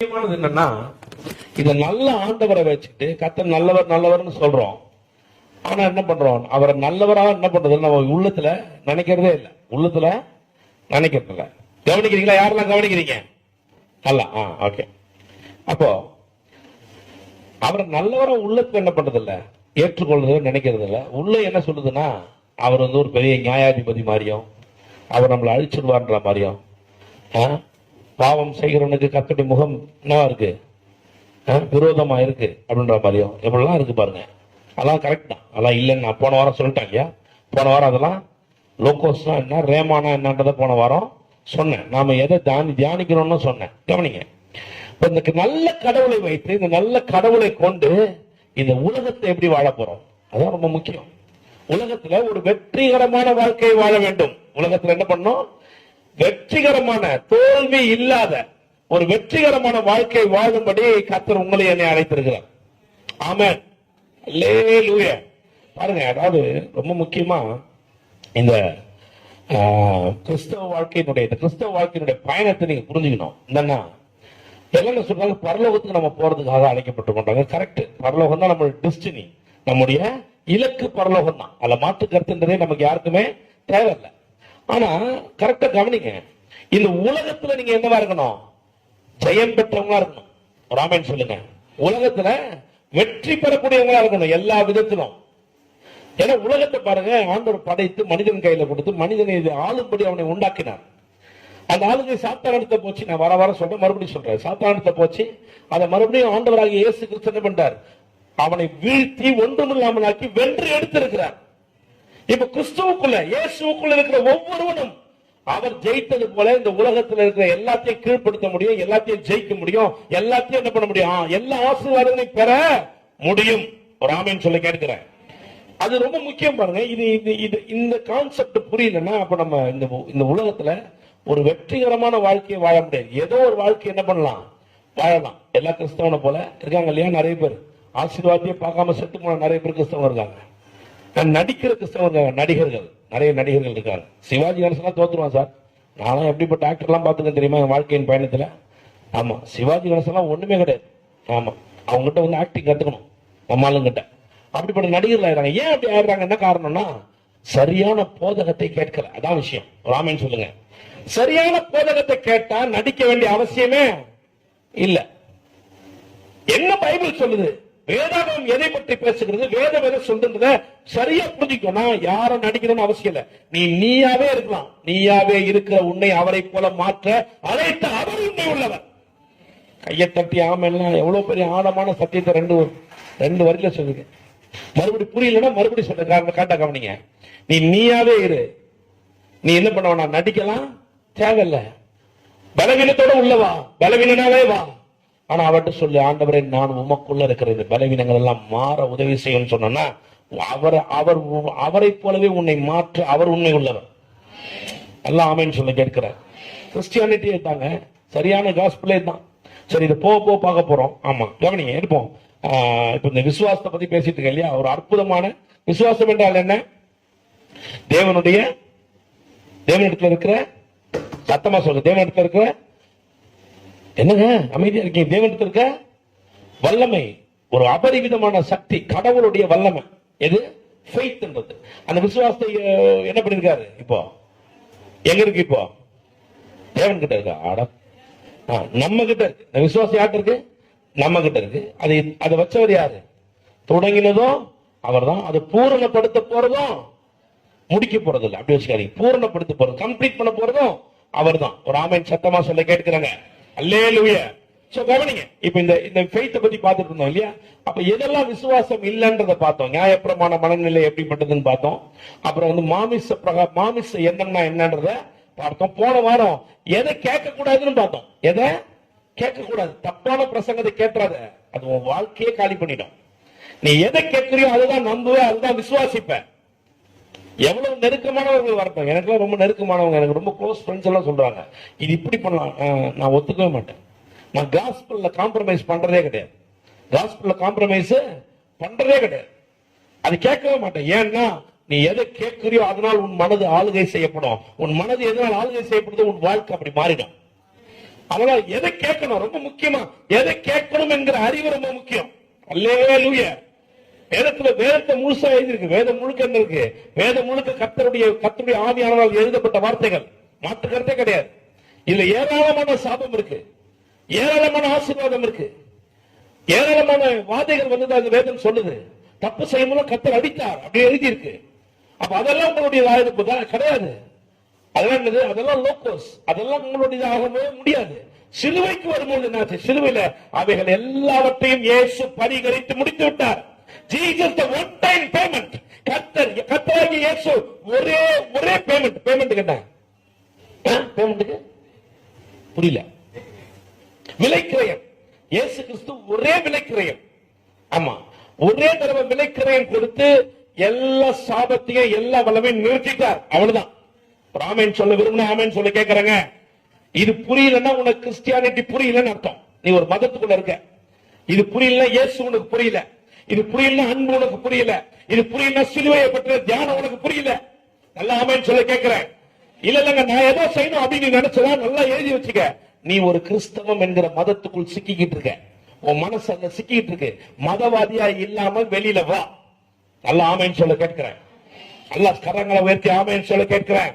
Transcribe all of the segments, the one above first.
முக்கியமானது என்னன்னா, இத நல்ல ஆண்டவரை வச்சுட்டு கர்த்தர் நல்லவர் நல்லவர்னு சொல்றோம். ஆனா என்ன பண்றோம், அவரை நல்லவரா என்ன பண்றது நம்ம உள்ளத்துல நினைக்கிறதே இல்லை. உள்ளத்துல நினைக்கிறது இல்ல. கவனிக்கிறீங்களா? யாரெல்லாம் கவனிக்கிறீங்க? அல்ல. ஓகே. அப்போ அவரை நல்லவரா உள்ளத்துல என்ன பண்றது இல்ல, ஏற்றுக்கொள்றது நினைக்கிறது இல்ல. உள்ள என்ன சொல்லுதுன்னா, அவர் வந்து ஒரு பெரிய நியாயாதிபதி மாதிரியும், அவர் நம்மளை அழிச்சிடுவார்ன்ற மாதிரியும், பாவம் செய்கிறவனுக்கு கர்த்தருடைய முகம் என்னவா இருக்கு, விரோதமா இருக்கு அப்படின்ற மாதிரியும் எப்படிலாம் இருக்கு பாருங்க. அதெல்லாம் கரெக்ட் தான், அதெல்லாம் இல்லைன்னு நான் போன வாரம் சொல்லிட்டேன் இல்லையா? போன வாரம் அதெல்லாம் லோகோஸ்னா என்ன, ரேமானா என்னன்றதை போன வாரம் சொன்னேன். நாம எதை தியானிக்கணும்னு சொன்னேன். கவனிங்க. இப்ப இந்த நல்ல கடவுளை வைத்து, இந்த நல்ல கடவுளை கொண்டு இந்த உலகத்தை எப்படி வாழ போறோம், அதான் ரொம்ப முக்கியம். உலகத்துல ஒரு வெற்றிகரமான வாழ்க்கையை வாழ வேண்டும். உலகத்துல என்ன பண்ணணும், வெற்றிகரமான, தோல்வி இல்லாத ஒரு வெற்றிகரமான வாழ்க்கை வாழும்படி கர்த்தர் உங்களை என்னை அழைத்திருக்கிறார். ஆமென். அல்லேலூயா. பாருங்க, அதாவது ரொம்ப முக்கியமா இந்த கிறிஸ்தவ வாழ்க்கையினுடைய பயணத்தை நீங்க புரிஞ்சுக்கணும். என்னன்னா, எல்லாம் சொல்றாங்க பரலோகத்துக்கு நம்ம போறதுக்காக அழைக்கப்பட்டு கொண்டாங்க. கரெக்ட். பரலோகம் தான் நம்மளுடைய டெஸ்டினி, நம்முடைய இலக்கு பரலோகம் தான். அதுல மாற்று கருத்துன்றதே நமக்கு யாருக்குமே தேவையில்லை. ஆனா கரெக்டா கவனிங்க, இந்த உலகத்துல நீங்க என்னவா இருக்கணும், ஜெயம் பெற்றவங்களா இருக்கணும். ஒரு ஆமென் சொல்லுங்க. உலகத்துல வெற்றி பெறக்கூடியவங்களா இருக்கணும் எல்லா விதத்திலும். ஏன்னா உலகத்தை பாருங்க, ஆண்டவர் படைத்து மனிதன் கையில கொடுத்து மனிதனை ஆளும்படி அவனை உண்டாக்கினார். அந்த ஆளுகை சாத்தானிடத்தை போச்சு. நான் வர சொல்றேன், மறுபடியும் சொல்றேன். சாத்தானிடத்தை போச்சு. அதை மறுபடியும் ஆண்டவராக இயேசு கிறிஸ்து என்ன பண்றார், அவனை வீழ்த்தி ஒன்றுமில்லாமலாக்கி வென்று எடுத்திருக்கிறார். இப்ப கிறிஸ்துவுக்குள்ள, இயேசுவுக்குள்ள இருக்கிற ஒவ்வொருவனும் அவர் ஜெயித்தது போல இந்த உலகத்தில் இருக்கிற எல்லாத்தையும் கீழ்ப்படுத்த முடியும், எல்லாத்தையும் ஜெயிக்க முடியும், எல்லாத்தையும் என்ன பண்ண முடியும், எல்லா ஆசீர்வாதங்களையும் பெற முடியும். ஒரு ஆமென் சொல்ல கேட்கிறேன். அது ரொம்ப முக்கியம். பாருங்க, இந்த கான்செப்ட் புரியலன்னா அப்ப நம்ம இந்த உலகத்துல ஒரு வெற்றிகரமான வாழ்க்கையை வாழ முடியாது. ஏதோ ஒரு வாழ்க்கை என்ன பண்ணலாம், வாழலாம். எல்லா கிறிஸ்தவனை போல இருக்காங்க இல்லையா? நிறைய பேர் ஆசீர்வாதத்தையே பார்க்காம செத்து போன நிறைய பேர் கிறிஸ்தவம் இருக்காங்க. நடிக்கிற கிறிஸ்தவங்க, நடிகர்கள், நிறைய நடிகர்கள் இருக்காங்க. சிவாஜி கணேசன் தோத்துருவான் சார். நானும் எப்படிப்பட்ட ஆக்டர் எல்லாம் பார்த்துக்கேன் தெரியுமா என் வாழ்க்கையின் பயணத்துல. ஆமா, சிவாஜி கணேசன் ஒண்ணுமே கிடையாது. ஆமா, அவங்ககிட்ட வந்து ஆக்டிங் கத்துக்கணும் நம்ம ஆளுங்கிட்ட. அப்படிப்பட்ட நடிகர்கள் ஆயிடுறாங்க. ஏன் அப்படி ஆயிடுறாங்க? என்ன காரணம்னா, சரியான போதகத்தை கேட்கல. அதான் விஷயம். ராமன் சொல்லுங்க. சரியான போதகத்தை கேட்டா நடிக்க வேண்டிய அவசியமே இல்ல. என்ன பைபிள் சொல்லுது, வேதாகம் எதை பற்றி பேசுகிறது, வேதம் எதை சொல்றத சரியா புரிஞ்சுக்கணும். யாரும் நடிக்கணும்னு அவசியம் இல்ல. நீயாவே இருக்கலாம். நீயாவே இருக்கிற உன்னை அவரை போல மாற்ற அழைத்த அவர் உண்மை உள்ளவர். கையை தட்டி ஆமெல்லாம். எவ்வளவு பெரிய ஆழமான சத்தியத்தை ரெண்டு வரியில சொல்லுங்க. மறுபடி புரியலன்னா மறுபடியும் சொல்ற காட்ட கவனிங்க. நீயாவே இரு. நீ என்ன பண்ண வேணாம், நடிக்கலாம் தேவையில்ல. பலவீனத்தோட உள்ளவா, பலவீனனாவே வா. ஆனா அவர்கிட்ட சொல்லு, ஆண்டவரே நான் உமக்குள்ள இருக்கிற இந்த பலவீனங்கள் எல்லாம் மாற உதவி செய்யும் சொன்னா, அவரை போலவே உன்னை மாற்ற அவர் உண்மை உள்ளவர். எல்லாம் ஆமென் சொல்ல கேட்கிறார். கிறிஸ்டியானிட்டியே தாங்க, சரியான காஸ்பிளே தான். சரி, இதை போக பார்க்க போறோம். ஆமா, கவனிங்க, இருப்போம். இப்ப இந்த விசுவாசத்தை பத்தி பேசிட்டு இருக்க இல்லையா? ஒரு அற்புதமான விசுவாசம் என்றால் என்ன? தேவனிடத்துல இருக்கிற, சத்தமா சொல்லுங்க, தேவனிடத்துல இருக்கிற, என்னங்க அமைதியா இருக்கீங்க, தேவனிடத்துல இருக்க வல்லமை, ஒரு அபரிவிதமான சக்தி, கடவுளுடைய வல்லமை. எது? ஃபெய்த்ன்றது. அந்த விசுவாசத்தை என்ன பண்ணிருக்காரு? இப்போ எங்க இருக்கு? இப்போ தேவன் கிட்ட இருக்கா? நம்ம கிட்ட இருக்கு. இந்த விசுவாசம் யார்கிட்ட இருக்கு? நம்ம கிட்ட இருக்கு. அதை வச்சவர் யாரு? தொடங்கினதும் அவர் தான். அதை பூரணப்படுத்த போறதும் முடிக்க போறது இல்லை. அப்படி வச்சுக்காதீங்க. பூரணப்படுத்த போறது, கம்ப்ளீட் பண்ண போறதும் அவர் தான். ஒரு ஆமென் சத்தமா சொல்ல கேட்கிறாங்க. அல்லேலூயா. சோ கவனிங்க. இப்ப இந்த ஃபெய்த் பத்தி பார்த்துட்டு இருந்தோம் இல்லையா? அப்ப எதெல்லாம் விசுவாசம் இல்லன்றத பார்த்தோம். நியாயப்பிரமாண மனநிலை எப்படிப்பட்டதுன்னு பார்த்தோம். அப்புறம் வந்து மாமிச எண்ணம்னா என்னன்றத பார்த்தோம். போன வாரம் எதை கேட்க கூடாதுன்னு பார்த்தோம். எதை கேட்க கூடாது? தப்பான பிரசங்கத்தை கேட்றாத, அது உன் வாழ்க்கையே காலி பண்ணிடும். நீ எதை கேட்கிறியோ அதுதான் நம்புவ, அதுதான் விசுவாசிப்ப. எவ்வளவு நெருக்கமானவர்கள் வரட்டும், எனக்கு ரொம்ப நெருக்கமானவங்க, எனக்கு ரொம்ப க்ளோஸ் ஃப்ரெண்ட்ஸ் எல்லாம் சொல்றாங்க, இது இப்படி பண்ணலாம், நான் ஒத்துக்கவே மாட்டேன். நான் காஸ்பல்ல காம்ப்ரமைஸ் பண்றதே கிடையாது. காஸ்பல்ல காம்ப்ரமைஸ் பண்றதே கிடையாது. அது கேட்கவே மாட்டேன். ஏன்னா நீ எதை கேட்கிறியோ அதனால் உன் மனது ஆளுகை செய்யப்படும். உன் மனது எதனால் ஆளுகை செய்யப்படுதோ உன் வாழ்க்கை அப்படி மாறிடும். அதனால எதை கேட்கணும் ரொம்ப முக்கியமா, எதை கேட்கணும் என்கிற அறிவு ரொம்ப முக்கியம். அல்லேலூயா. வேதத்தை முழுசா எழுதிருக்கு. வேதம் முழுக்க என்ன இருக்கு? வேதம் முழுக்க கர்த்தருடைய ஆவியானவரால் எழுதப்பட்ட வார்த்தைகள், மாற்று கருத்தே கிடையாது. இதுல ஏராளமான சாபம் இருக்கு, ஏராளமான ஆசீர்வாதம் இருக்கு, ஏராளமான வாதைகள் வந்து அது வேதம் சொல்லுது. தப்பு செய்யும் கர்த்தர் அடித்தார் அப்படி எழுதி இருக்கு. அப்ப அதெல்லாம் உங்களுடைய கிடையாது. அதெல்லாம் என்னது? அதெல்லாம் லோக்கோஸ். அதெல்லாம் உங்களுடையதாகவே முடியாது. சிலுவைக்கு வரும்போது என்னாச்சு? சிலுவையில அவைகள் எல்லாவற்றையும் இயேசு பரிகரித்து முடித்து விட்டார். Jesus the one time payment. கர்த்தராகிய இயேசு ஒரே பேமெண்ட். பேமெண்ட்டுக்கு என்ன? பேமெண்ட்டுக்கு புரியல. விலைக்கிரயம். இயேசு கிறிஸ்து ஒரே விலைக்கிரயம். ஆமா, ஒரே தடவை விலைக்கிரயம் கொடுத்து எல்லா சாபத்தையும் எல்லா வல்லமையும் நிறுத்திட்டார். அவ்வளவுதான். ஆமென் சொல்ல விரும்பினா ஆமென் சொல்ல கேட்கறேங்க. இது புரியலன்னா உனக்கு கிறிஸ்டியானிட்டி புரியலன்னு அர்த்தம். நீ ஒரு மதத்துக்குள்ள இருக்க. இது புரியலன்னா இயேசு உனக்கு புரியல. இது புரியல அன்பு உனக்கு புரியல. இது புரியல சிலுவையை பற்றிய தியானம் உனக்கு புரியல. நல்லா ஆமென் சொல்ல கேட்கிறேன். இல்லங்க நான் ஏதோ செய்யணும் அப்படின்னு நினைச்சதா நல்லா எழுதி வச்சுக்க. நீ ஒரு கிறிஸ்தவம் என்கிற மதத்துக்குள் சிக்கிக்கிட்டு இருக்க. உன் மனசு அங்க சிக்கிட்டு இருக்கு. மதவாதியா இல்லாமல் வெளியில வா. நல்லா ஆமென் சொல்ல கேட்கிறேன். நல்லா கரங்களை உயர்த்தி ஆமென் சொல்ல கேட்கிறேன்.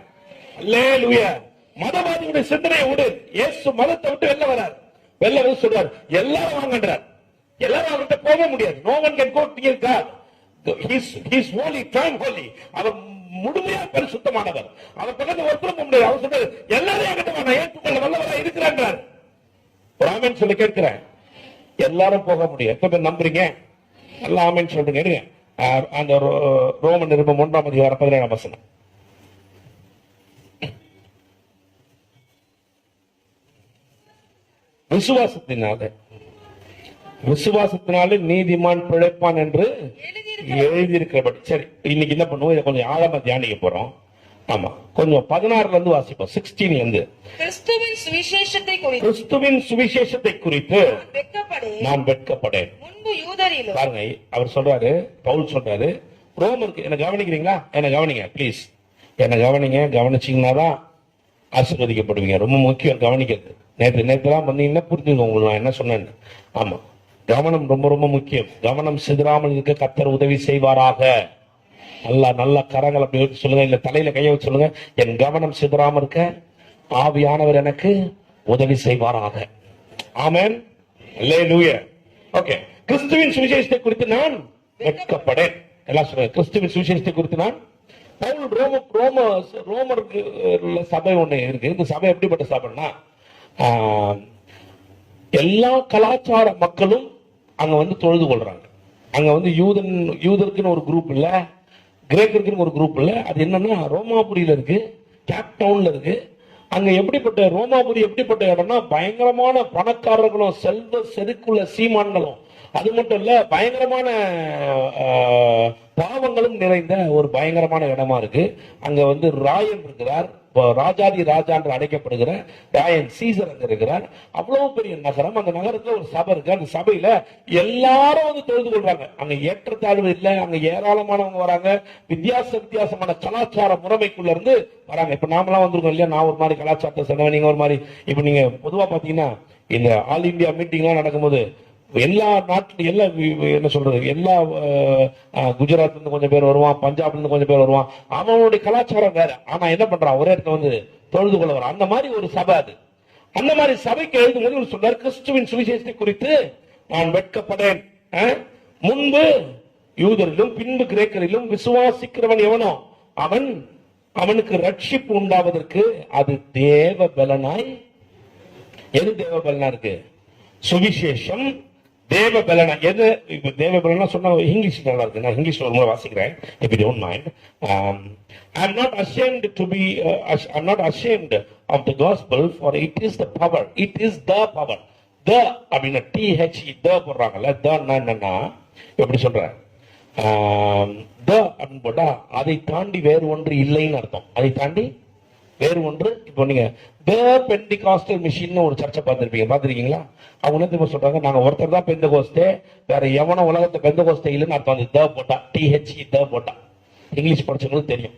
அல்லேலூயா. மதவாதியுடைய சிந்தனையை விடு. இயேசு மதத்தை விட்டு வெளில வரார். வெளில வந்து சொல்றார் எல்லாரும் வாங்கன்றார். எல்லாரும் அவர்கிட்ட போக முடியாது. No one can go near God. He is holy, time holy. அவர் முழுமையா பரிசுத்தமானவர். அவர் பக்கத்துல ஒருத்தரும் போக முடியாது. அவர் சொல்றாரு எல்லாரும் என்கிட்ட வாங்க, ஏற்றுக்கொள்ள வல்லவரா இருக்கிறார். ஆமென் சொல்ல கேட்கிறேன். எல்லாரும் போக முடியும். எத்தனை பேர் நம்புறீங்க? நல்லா ஆமென் சொல்றீங்க. அந்த ரோமன் நிருபம் 1:17 விசுவாசத்தினாலே நீதிமான் பிழைப்பான் என்று எழுதியிருக்கிறபடி. சரி, இன்னைக்கு என்ன பண்ணுவோம்? இதை கொஞ்சம் ஆழமா தியானிக்க போறோம். ஆமா, கொஞ்சம் 16 இருந்து வாசிப்போம். 16 இருந்து கிறிஸ்துவின் சுவிசேஷத்தை குறித்து நான் வெட்கப்படேன். பாருங்க, அவர் சொல்றாரு, பவுல் சொல்றாரு ரோமருக்கு. என்ன கவனிக்கிறீங்களா? என்ன கவனிங்க ப்ளீஸ். என்ன கவனிங்க. கவனிச்சீங்கன்னா தான் ஆசீர்வதிக்கப்படுவீங்க. ரொம்ப முக்கியம் கவனிக்கிறது. நேற்றுலாம் வந்தீங்கன்னா புரிஞ்சுங்க உங்களுக்கு நான் என்ன சொன்னேன். ஆமா, கவனம் ரொம்ப ரொம்ப முக்கியம். கவனம் சிதறாமல் இருக்க கர்த்தர் உதவி செய்வாராக. நல்ல கரங்கள் அப்படி சொல்லுங்க, இல்ல தலையில கைய வச்சு சொல்லுங்க. என் கவனம் சிதறாம இருக்க ஆவியானவர் எனக்கு உதவி செய்வாராக. ஆமென். அல்லேலூயா. ஓகே. கிறிஸ்துவின் சுவிசேஷத்தை குறித்து நான் வெட்கப்படேன். எல்லாம் சொல்லுங்க. கிறிஸ்துவின் சுவிசேஷத்தை குறித்து நான். ரோமருக்கு சபை ஒண்ணு இருக்கு. இந்த சபை எப்படிப்பட்ட சபைன்னா, எல்லா கலாச்சார மக்களும் அங்க வந்து தொழுது கொள்றாங்க. அங்க வந்து யூதருக்குன்னு ஒரு குரூப் இல்ல, கிரேக்கருக்குன்னு ஒரு குரூப் இல்ல. அது என்னன்னா ரோமாபுரியில இருக்கு, கேப் டவுன்ல இருக்கு. அங்க எப்படிப்பட்ட ரோமாபுரி எப்படிப்பட்ட இடம்னா, பயங்கரமான பணக்காரர்களும் செல்வ செருக்குள்ள சீமான்களும், அது மட்டும் இல்ல பயங்கரமான பாவங்களும் நிறைந்த ஒரு பயங்கரமான இடமா இருக்கு. அங்க வந்து ராயன் இருக்கிறார், ராஜாதி ராஜா என்று அழைக்கப்படுகிற ராயன் சீசர் அங்க இருக்கிறார். அவ்வளவு பெரிய நகரம். அந்த நகரத்துல ஒரு சபை இருக்கு. அந்த சபையில எல்லாரும் வந்து தொழுது கொள்வாங்க. அங்க ஏற்றத்தாழ்வு இல்லை. அங்க ஏராளமானவங்க வராங்க. வித்தியாசமான கலாச்சார முறைமைக்குள்ள இருந்து வராங்க. இப்ப நாமெல்லாம் வந்திருக்கோம் இல்லையா? நான் ஒரு மாதிரி கலாச்சாரத்தை சொன்னேன், நீங்க ஒரு மாதிரி. இப்ப நீங்க பொதுவா பாத்தீங்கன்னா இந்த ஆல் இந்தியா மீட்டிங் எல்லாம் நடக்கும்போது எல்லா நாட்டிலும் எல்லா என்ன சொல்றது, எல்லா குஜராத்ல இருந்து கொஞ்சம் பேர் வருவான், பஞ்சாப்ல இருந்து கொஞ்சம் பேர் வருவான். அவனுடைய கலாச்சாரம் வேற. ஆனா என்ன பண்றான்? ஒரே இடத்துல வந்து தொழுது கொள்ள வரான். அந்த மாதிரி ஒரு சபை அது. அந்த மாதிரி சபைக்கு எழுதும்போது ஒரு சொல்றார், கிறிஸ்துவின் சுவிசேஷத்தை குறித்து நான் வெட்கப்படேன். முன்பு யூதரிலும் பின்பு கிரேக்கரிலும் விசுவாசிக்கிறவன் எவனோ அவனுக்கு ரட்சிப்பு உண்டாவதற்கு அது தேவ பலனாய். எது தேவ பலனா இருக்கு? சுவிசேஷம் தேவ பலனா. எது தேவ பலனா சொன்னா இங்கிலீஷ் நல்லா இருக்கு. நான் இங்கிலீஷ் ஒரு முறை வாசிக்கிறேன். if you don't mind. I'm not ashamed of the gospel, for it is the power. It is the power. the அப்படின்னா THE the போடுறாங்கல்ல. the என்னன்னா எப்படி சொல்றேன்? the அப்படின்னு போட்டா அதை தாண்டி வேறு ஒன்று இல்லைன்னு அர்த்தம். அதை தாண்டி வேறு ஒன்று. இப்போ நீங்க பெண்டிகாஸ்டல் மிஷின் ஒரு சர்ச்சை பார்த்திருக்கீங்களா? அவங்க என்ன சொல்றாங்க, நாங்க ஒருத்தர் தான் பெந்தகோஸ்தே, வேற எவன உலகத்தை பெந்தகோஸ்தே இல்லைன்னு அர்த்தம். அந்த த போட்டா THE த போட்டா இங்கிலீஷ் படிச்சவங்களுக்கு தெரியும்.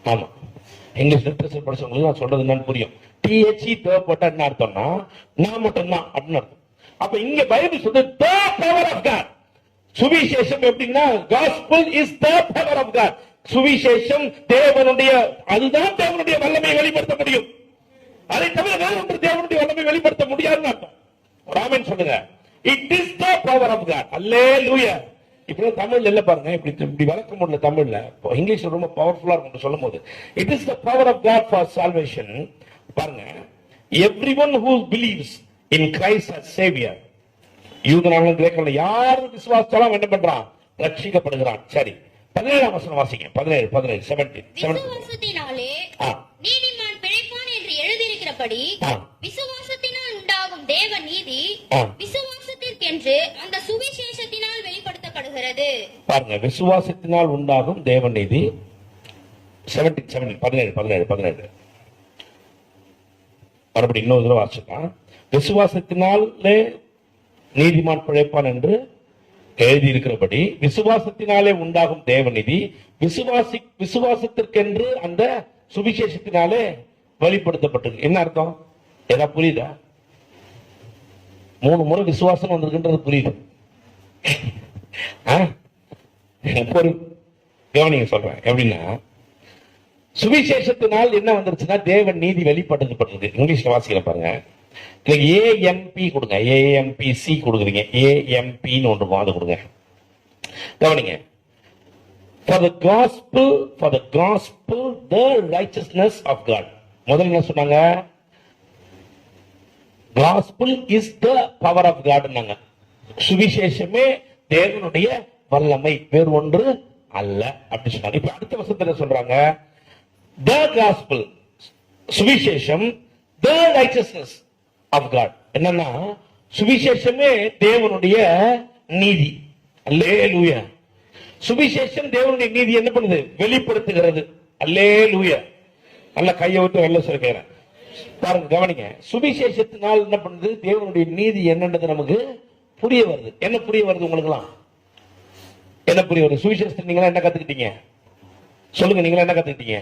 ஆமா, இங்கிலீஷ் லிட்ரேச்சர் படிச்சவங்களுக்கு நான் சொல்றது என்னன்னு புரியும். THE போட்டா என்ன அர்த்தம்னா நான் மட்டும்தான் அப்படின்னு அர்த்தம். அப்ப இங்க பைபிள் சொல்றது the power of God. சுவிசேஷம் எப்படின்னா gospel is the power of God. சுவிசேஷம் தேவனுடைய, அதுதான் தேவனுடைய வல்லமை வெளிப்படுத்த முடியும். அதை தவிர வேற ஒன்று தேவனுடைய வல்லமை வெளிப்படுத்த முடியாதுன்னு அர்த்தம். ஒரு ஆமென் சொல்லுங்க. It is the power of God. Hallelujah. இப்ப தமிழ்ல இல்ல பாருங்க, இப்படி வளர்க்க முடியல தமிழ்ல. இங்கிலீஷ்ல ரொம்ப பவர்ஃபுல்லா இருக்கும் சொல்லும் போது. It is the power of God for salvation. பாருங்க, everyone who believes in Christ as Savior. யூதனாலும் கிரேக்கனாலும் யார் விசுவாசிச்சாலும் என்ன பண்றான்? ரட்சிக்கப்படுகிறான். சரி, 17ஆம் வசனம் வாசிங்க. 17 விசுவாசத்தினாலே நீதிமான் பிழைப்பான் என்று எழுதியிருக்கிறபடி விசுவாசத்தினால் உண்டாகும் தேவ நீதி விசுவாசத்திற்கென்று அந்த சுவிசேஷத்தினால் வெளிப்படுத்தப்படுகிறது. பாருங்க, விசுவாசத்தினால் உண்டாகும் தேவ நீதி 17 மறுபடியும் இன்னொரு தடவை வாசிக்கலாம். விசுவாசத்தினாலே நீதிமான் பிழைப்பான் என்று எழுதியிருக்கிறபடி விசுவாசத்தினாலே உண்டாகும் தேவநிதி விசுவாசத்திற்கென்று அந்த சுவிசேஷத்தினாலே வெளிப்படுத்தப்பட்டது. என்ன அர்த்தம்? ஏதா புரியுதா? 3 முறை விசுவாசம் வந்திருக்குன்றது புரியுது. ஒரு கவனிங்க சொல்றேன். எப்படின்னா சுவிசேஷத்தினால் என்ன வந்துருச்சுன்னா தேவன் நீதி வெளிப்படுத்தப்பட்டது. இங்கிலீஷ்ல வாசிக்கிற பாருங்க. AMP கொடுங்க, AMPC கொடுக்குறீங்க, AMPன்னு ஒன்று அது கொடுங்க. கவனிங்க. For the gospel the righteousness of God. முதல்ல என்ன சொன்னாங்க? gospel is the power of God. சுவிசேஷமே தேவனுடைய வல்லமை, வேறு ஒன்று அல்ல அப்படி சொன்னாங்க. இப்ப அடுத்த வசனத்துல சொல்றாங்க the gospel, சுவிசேஷம், the righteousness of God. என்னன்னா சுவிசேஷமே தேவனுடைய நீதி. அல்லேலூயா. சுவிசேஷம் தேவனுடைய நீதி என்ன பண்ணுது? வெளிப்படுத்துகிறது. அல்லேலூயா. நல்ல கையை விட்டு வெள்ள சொல்கிறேன் பாருங்க, கவனிங்க. சுவிசேஷத்தினால் என்ன பண்ணுது? தேவனுடைய நீதி என்னன்றது நமக்கு புரிய வருது. என்ன புரிய வருது உங்களுக்குலாம்? என்ன புரிய வருது? சுவிசேஷத்தை நீங்களா என்ன கத்துக்கிட்டீங்க? சொல்லுங்க, நீங்களா என்ன கத்துக்கிட்டீங்க?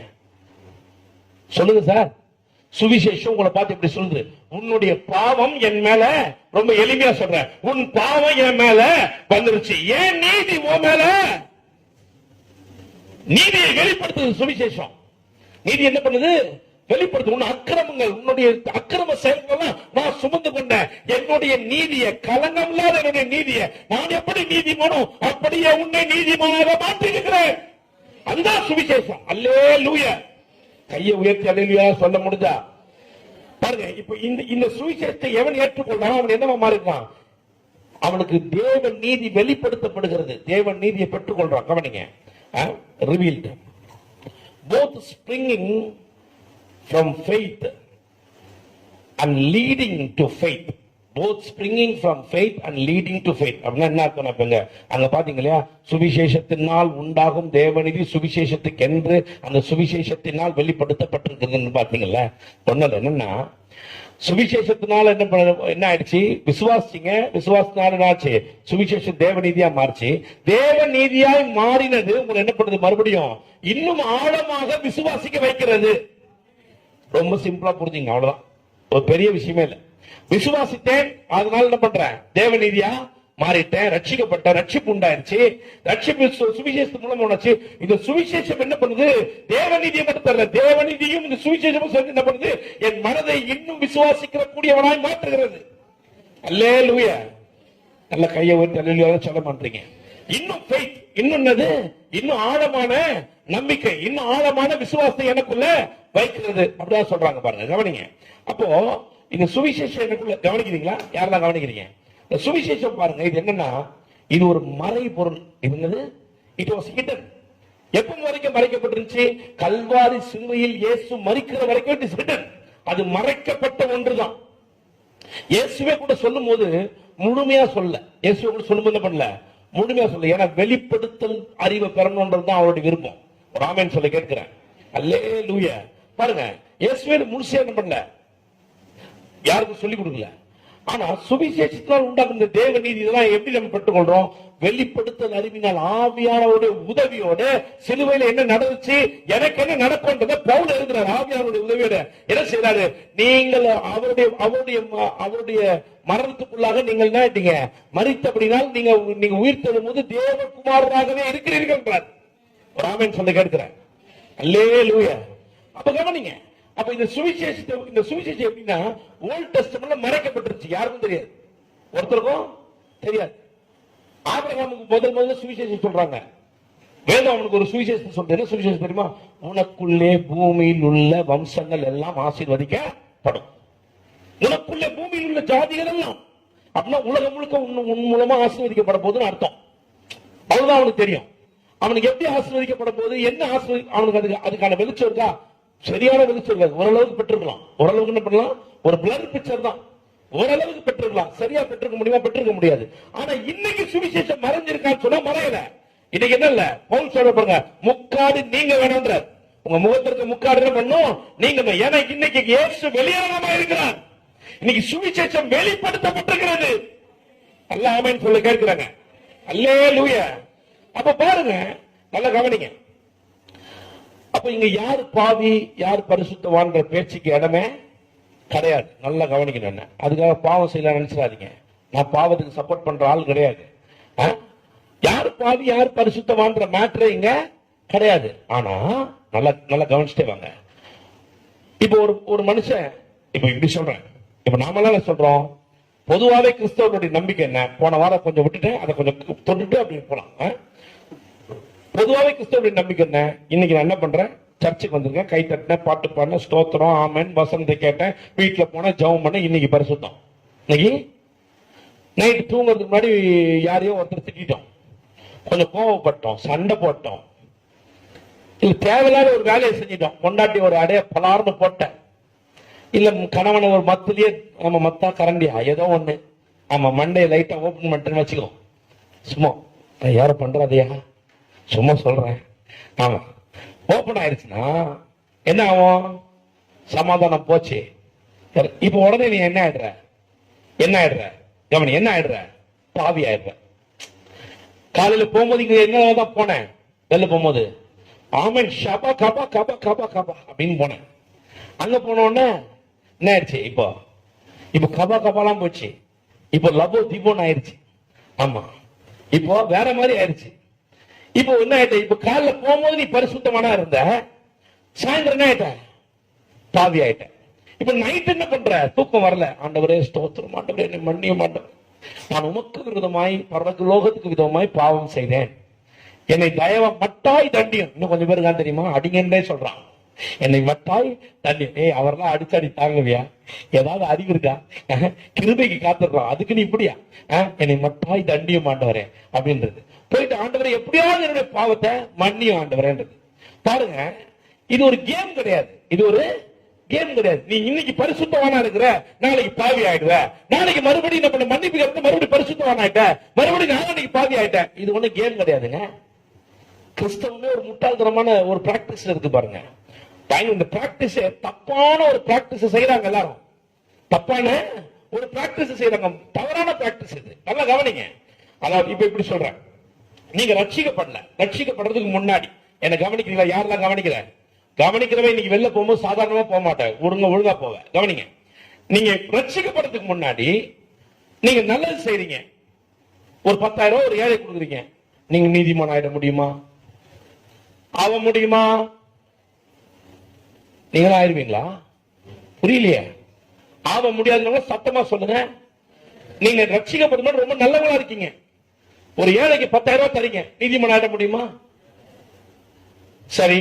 சொல்லுங்க சார். சுவிசேஷம் உங்களை பார்த்து எப்படி சொல்லுது? உன்னுடைய பாவம் என் மேல, ரொம்ப எளிமையா சொல்றேன், உன் பாவம் என் மேல வந்துருச்சு, ஏன் நீதி உன் மேல. நீதியை வெளிப்படுத்துது சுவிசேஷம். நீதி என்ன பண்ணுது? வெளிப்படுத்து. உன் அக்கிரமங்கள், உன்னுடைய அக்கிரம செயல்கள் நான் சுமந்து கொண்டேன். என்னுடைய நீதியை, களங்கம் இல்லாத என்னுடைய நீதியை நான் எப்படி நீதிமானோ அப்படியே உன்னை நீதிமானாக மாற்றிருக்கிறேன். அதுதான் சுவிசேஷம். அல்லேலூயா. கையை உயர்த்தி அல்லேலூயா சொல்ல முடிஞ்சா பாருங்க. இப்ப இந்த சுவிசேஷத்தை எவன் ஏற்றுக்கொள்றான் அவன் என்னவா மாறிடுறான்? அவனுக்கு தேவ நீதி வெளிப்படுத்தப்படுகிறது. தேவ நீதியை பெற்றுக்கொள்றான். கவனிங்க. revealed, both springing from faith and leading to faith. Both springing from faith and leading to faith. அப்படின்னா என்ன அர்த்தம்? அங்க பாத்தீங்க இல்லையா? சுவிசேஷத்தினால் உண்டாகும் தேவநீதி சுவிசேஷத்துக்கென்று அந்த சுவிசேஷத்தினால் வெளிப்படுத்தப்பட்டிருக்குதுன்னு பாத்தீங்கல்ல. ஒன்னது என்னன்னா சுவிசேஷத்தினால என்ன ஆயிடுச்சு? விசுவாசிங்க, விசுவாசத்தினால என்னாச்சு? சுவிசேஷம் தேவநீதியா மாறிச்சு. தேவநீதியாய் மாறினது உங்களை என்ன பண்ணுது? மறுபடியும் இன்னும் ஆழமாக விசுவாசிக்க வைக்கிறது. ரொம்ப சிம்பிளா புரிஞ்சுங்க, அவ்வளவுதான். ஒரு பெரிய விஷயமே இல்லை. விசுவாசித்தேன், அதனால என்ன பண்றேன்? தேவநீதியா மாறிட்டேன், ரட்சிக்கப்பட்ட, ரட்சிப்பு உண்டாயிருச்சு. ரட்சிப்பு சுவிசேஷத்து மூலம் உண்டாச்சு. இந்த சுவிசேஷம் என்ன பண்ணுது? தேவநீதியை மட்டும் தரல, தேவநீதியும் இந்த சுவிசேஷமும் சேர்ந்து என்ன பண்ணுது? என் மனதை இன்னும் விசுவாசிக்கிற கூடியவனாய் மாற்றுகிறது. அல்லேலூயா. நல்ல கையை ஊற்றி அல்லேலூயா சொல்ல மாட்டீங்க. இன்னும் ஃபெய்த், இன்னும் என்னது? இன்னும் ஆழமான நம்பிக்கை, இன்னும் ஆழமான விசுவாசத்தை எனக்குள்ள வைக்கிறது. அப்படிதான் சொல்றாங்க பாருங்க. கவனிங்க. அப்போ இந்த சுவிசேஷம் எனக்குள்ள கவனிக்கிறீங்களா? யாரெல்லாம் கவனிக்கிறீங்க? இந்த சுவிசேஷம் பாருங்க, இது என்னன்னா இது ஒரு மறை பொருள். இது என்னது? It was hidden. எப்ப வரைக்கும் மறைக்கப்பட்டிருந்துச்சு? கல்வாரி சிலுவையில் இயேசு மரிக்கிற வரைக்கும் இட் இஸ் ஹிடன். அது மறைக்கப்பட்ட ஒன்றுதான். இயேசுவே கூட சொல்லும் போது முழுமையா சொல்ல, இயேசுவே கூட சொல்லும் போது பண்ணல, முழுமையா சொல்ல. ஏன்னா வெளிப்படுத்தல் அறிவை பெறணும்ன்றது தான் அவருடைய விருப்பம். ஒரு ஆமென் சொல்ல கேட்கிறேன். அல்லேலூயா. பாருங்க, இயேசுவே முழுசா என்ன பண்ணல, யாருக்கும் சொல்லிக் கொடுக்கல. ஆனா சுவிசேஷத்தினால் உண்டாக்குற தேவ நீதி இதெல்லாம் எப்படி நம்ம பெற்றுக்கொள்றோம்? வெளிப்படுத்தல் அறிவினால் ஆவியானவருடைய உதவியோட சிலுவையில என்ன நடந்துச்சு, எனக்கு என்ன நடக்கும்ன்றத பவுல் எழுதுறாரு. ஆவியானவருடைய உதவியோட என்ன செய்யறாரு? நீங்கள் அவருடைய மரணத்துக்குள்ளாக நீங்கள் என்ன ஆயிட்டீங்க? மரித்தபடினால் நீங்க உயிர் தரும் போது தேவகுமாரராகவே இருக்கிறீர்கள். ஒரு ஆமென் சொல்ல கேட்கிறேன். அல்லேலூயா. அப்ப கவனிங்க. அப்ப இந்த சுவிசேஷம் எப்படின்னா ஓல்ட் டெஸ்டமென்ட்ல மறைக்கப்பட்டிருச்சு, யாருக்கும் தெரியாது, ஒருத்தருக்கும் தெரியாது. ஆபிரகாமுக்கு முதல்ல சுவிசேஷம் சொல்றாங்க. வேதம் அவனுக்கு ஒரு சுவிசேஷம் சொல்றது. சுவிசேஷம் தெரியுமா? உனக்குள்ளே பூமியில் உள்ள வம்சங்கள் எல்லாம் ஆசீர்வதிக்கப்படும். உனக்குள்ளே பூமியில் உள்ள ஜாதிகள் எல்லாம் அப்படின்னா உலகம் முழுக்க உன் மூலமா ஆசீர்வதிக்கப்பட போதுன்னு அர்த்தம். அவ்வளவுதான் அவனுக்கு தெரியும். அவனுக்கு எப்படி ஆசீர்வதிக்கப்பட போது, என்ன அவனுக்கு அதுக்கான வெளிச்சம் இருக்கா? சரியான வெளிச்சம் இருக்காது. ஓரளவுக்கு பெற்றிருக்கலாம். ஓரளவுக்கு என்ன பண்ணலாம்? ஒரு பிளர் பிக்சர் தான். ஓரளவுக்கு பெற்றிருக்கலாம். சரியா பெற்றிருக்க முடியுமா? பெற்றிருக்க முடியாது. ஆனா இன்னைக்கு சுவிசேஷம் மறைஞ்சிருக்கான்னு சொன்னா மறையல. இன்னைக்கு என்ன இல்ல, பவுல் சொல்ல பாருங்க, முக்காடு நீங்க வேணும்ன்ற. உங்க முகத்திற்கு முக்காடு என்ன பண்ணும்? நீங்க. ஏன்னா இன்னைக்கு இயேசு வெளியரங்கமா இருக்கிறார். இன்னைக்கு சுவிசேஷம் வெளிப்படுத்தப்பட்டிருக்கிறது. அல்ல ஆமென் சொல்ல கேட்கிறாங்க. அல்லேலூயா. அப்ப பாருங்க, நல்லா கவனிங்க. அப்ப இங்க யார் பாவி யார் பரிசுத்தவான்ற பேச்சுக்கு இடமே கிடையாது. நல்லா கவனிக்கணும். என்ன அதுக்காக பாவம் செய்யலாம் நினைச்சிடாதீங்க. நான் பாவத்துக்கு சப்போர்ட் பண்ற ஆள் கிடையாது. யார் பாவி யார் பரிசுத்தவான்ற மேட்டரே இங்க கிடையாது. ஆனா நல்லா கவனிச்சுட்டே வாங்க. இப்ப ஒரு மனுஷன் இப்ப இப்படி சொல்றேன். இப்ப நாமெல்லாம் சொல்றோம், பொதுவாவே கிறிஸ்தவனுடைய நம்பிக்கை என்ன? போன வாரம் கொஞ்சம் விட்டுட்டேன், அதை கொஞ்சம் தொட்டுட்டு அப்படின்னு போலாம். பொதுவாவே கிறிஸ்தவனுடைய நம்பிக்கை என்ன? இன்னைக்கு நான் என்ன பண்றேன்? சர்ச்சுக்கு வந்திருக்கேன், கை தட்டினேன், பாட்டு பாடினேன், ஸ்தோத்திரம், ஆமென், வசனத்தை கேட்டேன், வீட்டுல போனேன், ஜெபம் பண்ண, இன்னைக்கு பரிசுத்தம். இன்னைக்கு நைட்டு தூங்குறதுக்கு முன்னாடி யாரையோ ஒருத்தர் திட்டோம், கொஞ்சம் கோவப்பட்டோம், சண்டை போட்டோம், இல்ல தேவையில்லாத ஒரு வேலையை செஞ்சிட்டோம், கொண்டாட்டி ஒரு அடைய பலார்னு போட்டேன், இல்ல கணவனை ஒரு மத்திலேயே நம்ம மத்தா கரண்டியா ஏதோ ஒண்ணு ஆமா மண்டையை லைட்டா ஓபன் பண்ணிட்டேன்னு வச்சுக்கோ. சும்மா யாரும் பண்றாதையா, சும்மா சொல்றேன். ஆமா ஓபன் ஆயிடுச்சுன்னா என்ன ஆகும்? சமாதானம் போச்சு. இப்ப உடனே நீ என்ன ஆயிடுற? கவனி, என்ன ஆயிடுற? பாவி ஆயிடுற. காலையில போகும்போது இங்க என்னதான் போனேன், வெளில போகும்போது ஆமன் ஷபா கபா கபா கபா கபா அப்படின்னு போனேன். அங்க போன உடனே என்ன ஆயிடுச்சு? இப்போ கபா கபாலாம் போச்சு. இப்போ லபோ தீபோன்னு ஆயிடுச்சு. ஆமா இப்போ வேற மாதிரி ஆயிடுச்சு. இப்போ என்ன ஆயிட்ட? இப்ப காலைல போகும்போது நீ பரிசுத்தமானா இருந்த, சாயந்தரம் என்ன ஆயிட்ட? பாவி ஆயிட்ட. இப்ப நைட் என்ன பண்ற? தூக்கம் வரல. ஆண்டவரே ஸ்தோத்திரம், ஆண்டவரே என்னை மன்னிய மாட்டேன், நான் உமக்கு விரோதமாய் பரலோகத்துக்கு விரோதமாய் பாவம் செய்தேன், என்னை தயவ மட்டாய் தண்டியும். இன்னும் கொஞ்சம் பேருக்கு தான் தெரியுமா, அடிங்கன்னே சொல்றான். என்னை மட்டாய் தண்டியும். அவரெல்லாம் அடிச்சாடி தாங்கவியா? ஏதாவது அறிவு இருக்கா? கிருபைக்கு காத்துடுறோம், அதுக்கு நீ இப்படியா? என்னை மட்டாய் தண்டியும் ஆண்டவரே அப்படின்றது. போயிட்டு ஆண்டவரை எப்படியாவது என்னுடைய பாவத்தை மன்னியும் ஆண்டவரேன்றது. பாருங்க, இது ஒரு கேம் கிடையாது. இது ஒரு கேம் கிடையாது. நீ இன்னைக்கு பரிசுத்தவானா இருக்கிற, நாளைக்கு பாவி ஆயிடுவ, நாளைக்கு மறுபடியும் நம்ம மன்னிப்பு கேட்டு மறுபடியும் பரிசுத்தவான ஆயிட்ட, மறுபடியும் நாளைக்கு பாவி ஆயிட்டேன். இது ஒண்ணு கேம் கிடையாதுங்க. கிறிஸ்தவமே ஒரு முட்டாள்தனமான ஒரு பிராக்டிஸ் இருக்கு பாருங்க. இந்த பிராக்டிஸ் தப்பான ஒரு பிராக்டிஸ் செய்யறாங்க எல்லாரும். தப்பான ஒரு பிராக்டிஸ் செய்யறாங்க, தவறான பிராக்டிஸ் இது. நல்லா கவனிங்க. அதாவது இப்ப இப்படி சொல்றேன், நீங்க ரட்சிக்கப்படல, ரட்சிக்கப்படுறதுக்கு முன்னாடி என்ன கவனிக்கிறீங்களா? யாரெல்லாம் கவனிக்கிறவன் இன்னைக்கு வெளில போகும்போது சாதாரணமா போக மாட்டேன், ஒழுங்கா போவேன். கவனிங்க, நீங்க ரட்சிக்கப்படுறதுக்கு முன்னாடி நீங்க நல்லது செய்றீங்க, ஒரு 10,000 ரூபாய் ஒரு ஏழை கொடுக்குறீங்க, நீங்க நீதிமான் ஆயிட முடியுமா? ஆக முடியுமா? நீங்களும் ஆயிருவீங்களா? புரியலையே. ஆக முடியாதுன்னு சத்தமா சொல்லுங்க. நீங்க ரட்சிக்கப்படும்போது ரொம்ப நல்லவங்களா இருக்கீங்க, ஒரு ஏழைக்கு 10,000 ரூபாய் தரீங்க, நீதிமன்றம் ஆயிட முடியுமா? சரி,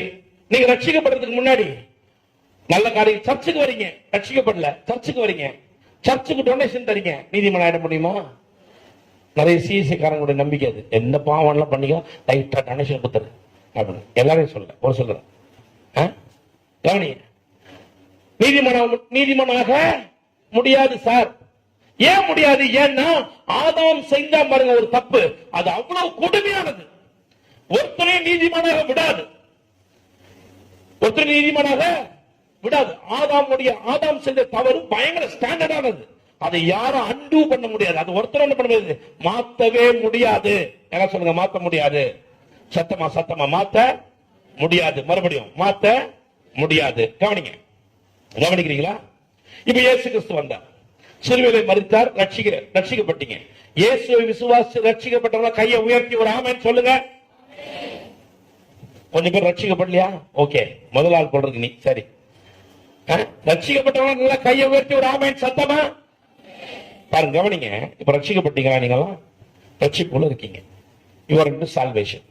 நீங்க ரட்சிக்கப்படுறதுக்கு முன்னாடி நல்ல காரியம், சர்ச்சுக்கு வரீங்க, ரட்சிக்கப்படல, சர்ச்சுக்கு வரீங்க, சர்ச்சுக்கு டொனேஷன் தரீங்க, நீதிமன்றம் ஆயிட முடியுமா? நிறைய சிஎஸ்சி காரங்களுடைய நம்பிக்கை அது. எந்த பாவம் எல்லாம் பண்ணிக்க, லைட்டா டொனேஷன் கொடுத்துரு அப்படின்னு எல்லாரையும் சொல்ல ஒரு சொல்றேன். கவனிங்க, நீதிமன்றாக முடியாது சார். ஏன் முடியாது? ஏன்னா ஆதாம் செஞ்சா பாருங்க ஒரு தப்பு, அது அவ்வளவு கொடுமையானது. ஒருத்தனை நீதிமானாக விடாது, ஒருத்தனை நீதிமானாக விடாது. ஆதாம் செஞ்ச தவறு பயங்கர ஸ்டாண்டர்டானது. அதை யாரும் அன்டூ பண்ண முடியாது. அது ஒருத்தர் என்ன பண்ண முடியாது, மாத்தவே முடியாது. என்ன சொல்லுங்க, மாத்த முடியாது. சத்தமா சத்தமா, மாத்த முடியாது. மறுபடியும் மாத்த முடியாது. கவனிக்கிறீங்களா? இப்ப இயேசு கிறிஸ்து வந்தார், சிலுவையிலே மரித்தார், ரட்சிக்கப்பட்டீங்க. இயேசுவை விசுவாசி ரட்சிக்கப்பட்டவங்க கையை உயர்த்தி ஒரு ஆமென் சொல்லுங்க. கொஞ்சம் பேர் ரட்சிக்கப்படலையா? ஓகே, முதல் ஆள் போடுறது நீ. சரி, ரட்சிக்கப்பட்டவங்க நல்லா கையை உயர்த்தி ஒரு ஆமென் சத்தமா பாருங்க. கவனிங்க, இப்ப ரட்சிக்கப்பட்டீங்களா? நீங்களாம் ரட்சிப்புல இருக்கீங்க. Your into salvation.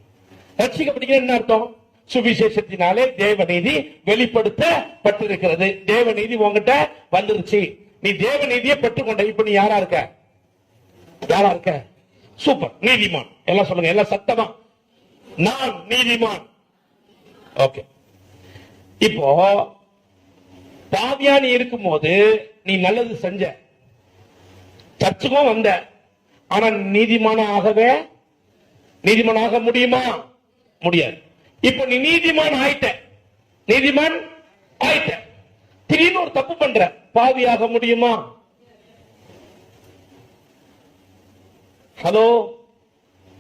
ரட்சிக்கப்பட்டீங்க என்ன அர்த்தம்? சுவிசேஷத்தினாலே தேவநீதி வெளிப்படுத்தப்பட்டிருக்கிறது. தேவநீதி உங்ககிட்ட வந்துருச்சு. நீ தேவநீதியை பெற்றுக்கொண்ட. இப்ப நீ யாரா இருக்க? சூப்பர், நீதிமான். எல்லாம் சொல்லுங்க, எல்லாம் சத்தமா, நான் நீதிமான். ஓகே. இப்போ பாவியா நீ இருக்கும் போது நீ நல்லது செஞ்ச, சர்ச்சுக்கும் வந்த, ஆனா நீதிமான முடியுமா? முடியாது. இப்போ நீ நீதிமான் ஆயிட்ட, திடீர்னு ஒரு தப்பு பண்ற, பாவியாக முடியுமா? ஹலோ,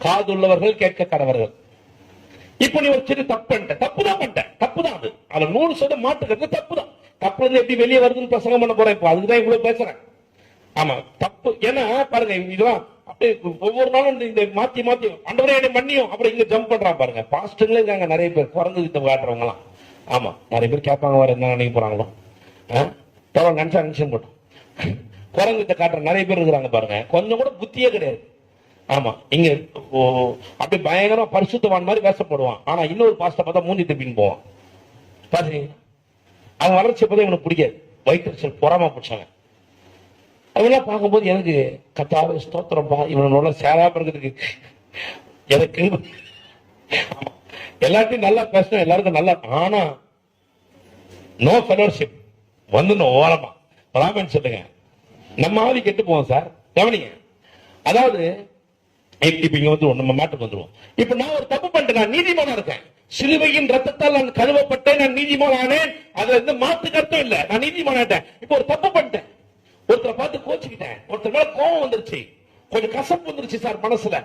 காதுள்ளவர்கள் கேட்க கடவர்கள். இப்ப நீ ஒரு சிறு தப்பு பண்ணிட்ட, தப்புதான் அது. அதுல 100% மாட்டுக்கிறது தப்புதான். தப்பு எப்படி வெளியே வருதுன்னு பிரசங்கம் பண்ண போறேன். இப்போ அதுக்குதான் இவ்வளவு பேசுறேன். ஆமா, தப்பு. ஏன்னா பாருங்க, இதெல்லாம் அப்படியே ஒவ்வொரு நாளும் இந்த மாத்தி ஆண்டவரே என்னை மன்னியும், அப்புறம் இங்க ஜம்ப் பண்றான் பாருங்க. பாஸ்டர்ல இருக்காங்க நிறைய பேர், குரங்கு கிட்ட காட்டுறவங்க எல்லாம். ஆமா, நிறைய பேர் கேட்பாங்க, வேற என்ன நினைக்க போறாங்களோ, நினைச்சா போட்டோம். குரங்கு கிட்ட காட்டுற நிறைய பேர் இருக்கிறாங்க பாருங்க, கொஞ்சம் கூட புத்தியே கிடையாது. ஆமா, இங்க அப்படி பயங்கரம் பரிசுத்தவான் மாதிரி வேசப்படுவான். ஆனா இன்னொரு பாஸ்டர் பார்த்தா மூஞ்சி திருப்பின்னு போவான். பாத்தீங்க, அவன் வளர்ச்சி பார்த்தா இவனுக்கு பிடிக்காது, வயிற்று பொறாம பிடிச்சாங்க. அதெல்லாம் பார்க்கும்போது எனக்கு கர்த்தாவே ஸ்தோத்திரம்பா, இவனோட சேராம இருக்கிறதுக்கு எனக்கு. எல்லாத்தையும் நல்லா பேசணும், எல்லாருக்கும் நல்லா. ஆனா நோ ஃபெலோஷிப் வந்து ஓரமா ராமன் சொல்லுங்க, நம்ம ஆவி கெட்டு போவோம் சார். கவனிங்க, அதாவது இப்ப இங்க வந்து நம்ம மாட்டுக்கு வந்துருவோம். இப்ப நான் ஒரு தப்பு பண்ணிட்டேன், நான் நீதிமானா இருக்கேன். சிலுவையின் ரத்தத்தால் நான் கழுவப்பட்டேன், நான் நீதிமான் ஆனேன். அதுல இருந்து மாத்துக்கு அர்த்தம் இல்ல, நான் நீதிமான் ஆயிட்டேன். இப்ப ஒரு தப்பு பண்ணிட்டேன், ஒருத்தரை பார்த்து கோச்சுக்கிட்டேன், ஒருத்தர் மேல கோபம் வந்துருச்சு, கொஞ்சம் கசப்பு வந்துருச்சு சார், மனசுல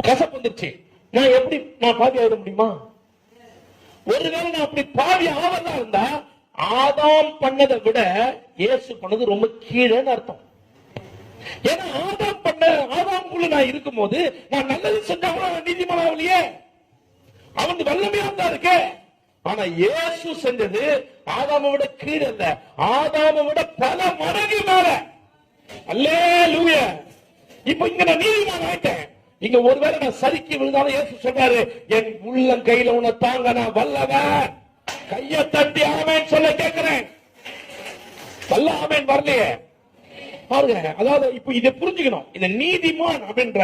கசப்பு வந்துருச்சு. நான் பாவி ஆயிட முடியுமா? ஒருவேளை நான் அப்படி பாவி ஆவதா இருந்தா, ஆதாம் பண்ணதை விட இயேசு பண்ணது ரொம்ப கீழேன்னு அர்த்தம். ஏன்னா ஆதாம்குள்ள நான் இருக்கும் போது நான் நல்லது செஞ்சாலும் நீதிமான் ஆகலையே, அவன் வல்லமையா தான் இருக்கு. ஆனா இயேசு செஞ்சது ஆதாமை விட கீழே இல்ல, ஆதாமை விட பல மடங்கு மேல. அல்லேலூயா. இப்ப இங்க நான் நீதிமான் ஆயிட்டேன். இங்க ஒருவேளை நான் சரிக்கு விழுந்தாலும் இயேசு சொல்றாரு, என் உள்ளம் கையில உன்னை தாங்க நான் வல்லவன். கைய தட்டி ஆமென் சொல்ல கேட்கிறேன். வல்ல ஆமென் வரலையே பாருங்க. அதாவது இப்ப இதை புரிஞ்சுக்கணும், இந்த நீதிமான் அப்படின்ற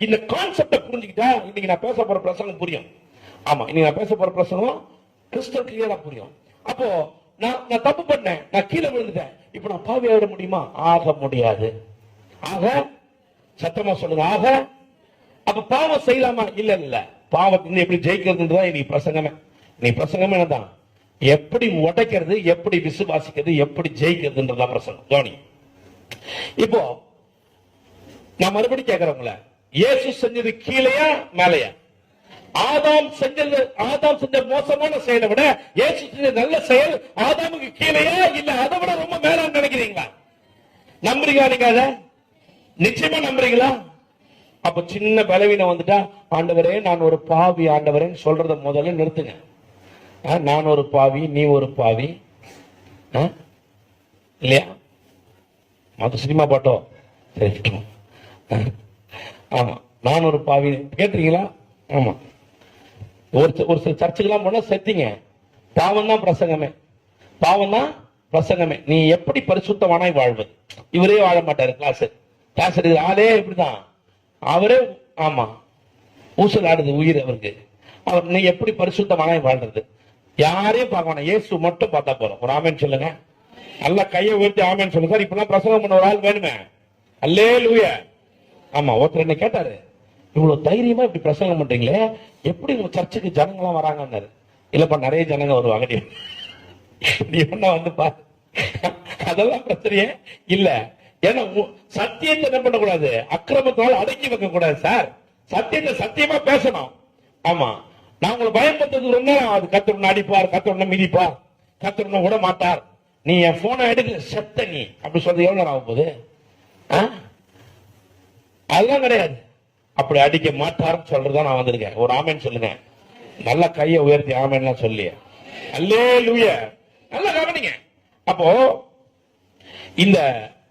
இந்த கான்செப்ட புரிஞ்சுக்கிட்டா இன்னைக்கு நான் பேச போற பிரசங்கம் புரியும். ஆமா, இன்னைக்கு நான் பேச போற பிரசங்கம் கிறிஸ்டல் கிளியரா புரியும். அப்போ நான் தப்பு பண்ணேன், நான் கீழே விழுந்துட்டேன். இப்ப நான் பாவி ஆயிட முடியுமா? ஆக முடியாது. ஆக சத்தமா சொல்லுங்க, ஆக. அப்ப பாவம் செய்யலாமா? இல்ல. பாவத்திலிருந்து எப்படி ஜெயிக்கிறதுன்றதான் இன்னைக்கு பிரசங்கமே. நீ பிரசங்கமே என்னதான், எப்படி உடைக்கிறது, எப்படி விசுவாசிக்கிறது, எப்படி ஜெயிக்கிறதுன்றதான் பிரசங்கம். கவனி. இப்போ நான் மறுபடியும் கேட்கிறவங்கள, இயேசு செஞ்சது கீழையா மேலையா? ஆதாம் செஞ்ச மோசமான செயலை விட இயேசு செஞ்ச நல்ல செயல் ஆதாமுக்கு கீழையா, இல்ல அதை விட ரொம்ப மேலான்னு நினைக்கிறீங்களா? நம்புறீங்களா? நீங்க அதை நிச்சயமா நம்புறீங்களா? அப்ப சின்ன பலவீனம் வந்துட்டா, ஆண்டவரே நான் ஒரு பாவி ஆண்டவரேன்னு சொல்றத முதல்ல நிறுத்துங்க. நான் ஒரு பாவி, நீ ஒரு பாவி இல்லையா? மத சினிமா பாட்டோ சரி. ஆமா, நான் ஒரு பாவி கேட்டீங்களா? ஆமா, ஒரு சில சர்ச்சுக்கெல்லாம் போனா செத்தீங்க. பாவம் தான் பிரசங்கமே. நீ எப்படி பரிசுத்தமானாய் வாழ்வது? இவரே வாழ மாட்டாரு. கிளாஸ் எடுக்கிற ஆளே இப்படிதான். அவரே ஆமா ஊசல் ஆடுது உயிர் அவருக்கு. அவர் நீ எப்படி பரிசுத்தமானாய் வாழ்றது? யாரையும் பார்க்க வேணாம், இயேசு மட்டும் பார்த்தா போறோம். ஒரு ஆமென் சொல்லுங்க. நல்லா கையை உயர்த்தி ஆமென் சொல்லுங்க. சார் இப்பெல்லாம் பிரசங்கம் பண்ண ஒரு ஆள் வேணுமே. அல்லேலூயா. ஆமா, ஒருத்தர் என்ன கேட்டாரு, இவ்வளவு தைரியமா இப்படி பிரசங்கம் பண்றீங்களே, எப்படி உங்க சர்ச்சுக்கு ஜனங்களாம் வராங்கன்னாரு. இல்லப்பா, நிறைய ஜனங்க வருவாங்க, நீ ஒன்னா வந்து பாரு. அதெல்லாம் பிரச்சனையே இல்ல. ஏன்னா சத்தியத்தை என்ன பண்ணக்கூடாது, அக்கிரமத்தால் அடக்கி வைக்க கூடாது சார். சத்தியத்தை சத்தியமா பேசணும். ஆமா, நான் உங்களை பயன்படுத்துறதுன்னா அது கத்தருன்னு அடிப்பார், கத்தருன்னு மிதிப்பார், கத்தருன்னு விட மாட்டார். நீ என் போனை எடுக்க செத்த நீ அப்படி சொல்றது எவ்வளவு நேரம் ஆகும் போகுது? அதெல்லாம் கிடையாது. அப்படி அடிக்க மாட்டார்னு சொல்றதா நான் வந்திருக்கேன். ஒரு ஆமேன்னு சொல்லுங்க. நல்ல கையை உயர்த்தி ஆமேன்லாம் சொல்லி அல்லேலூயா. நல்லா கவனிங்க. அப்போ இந்த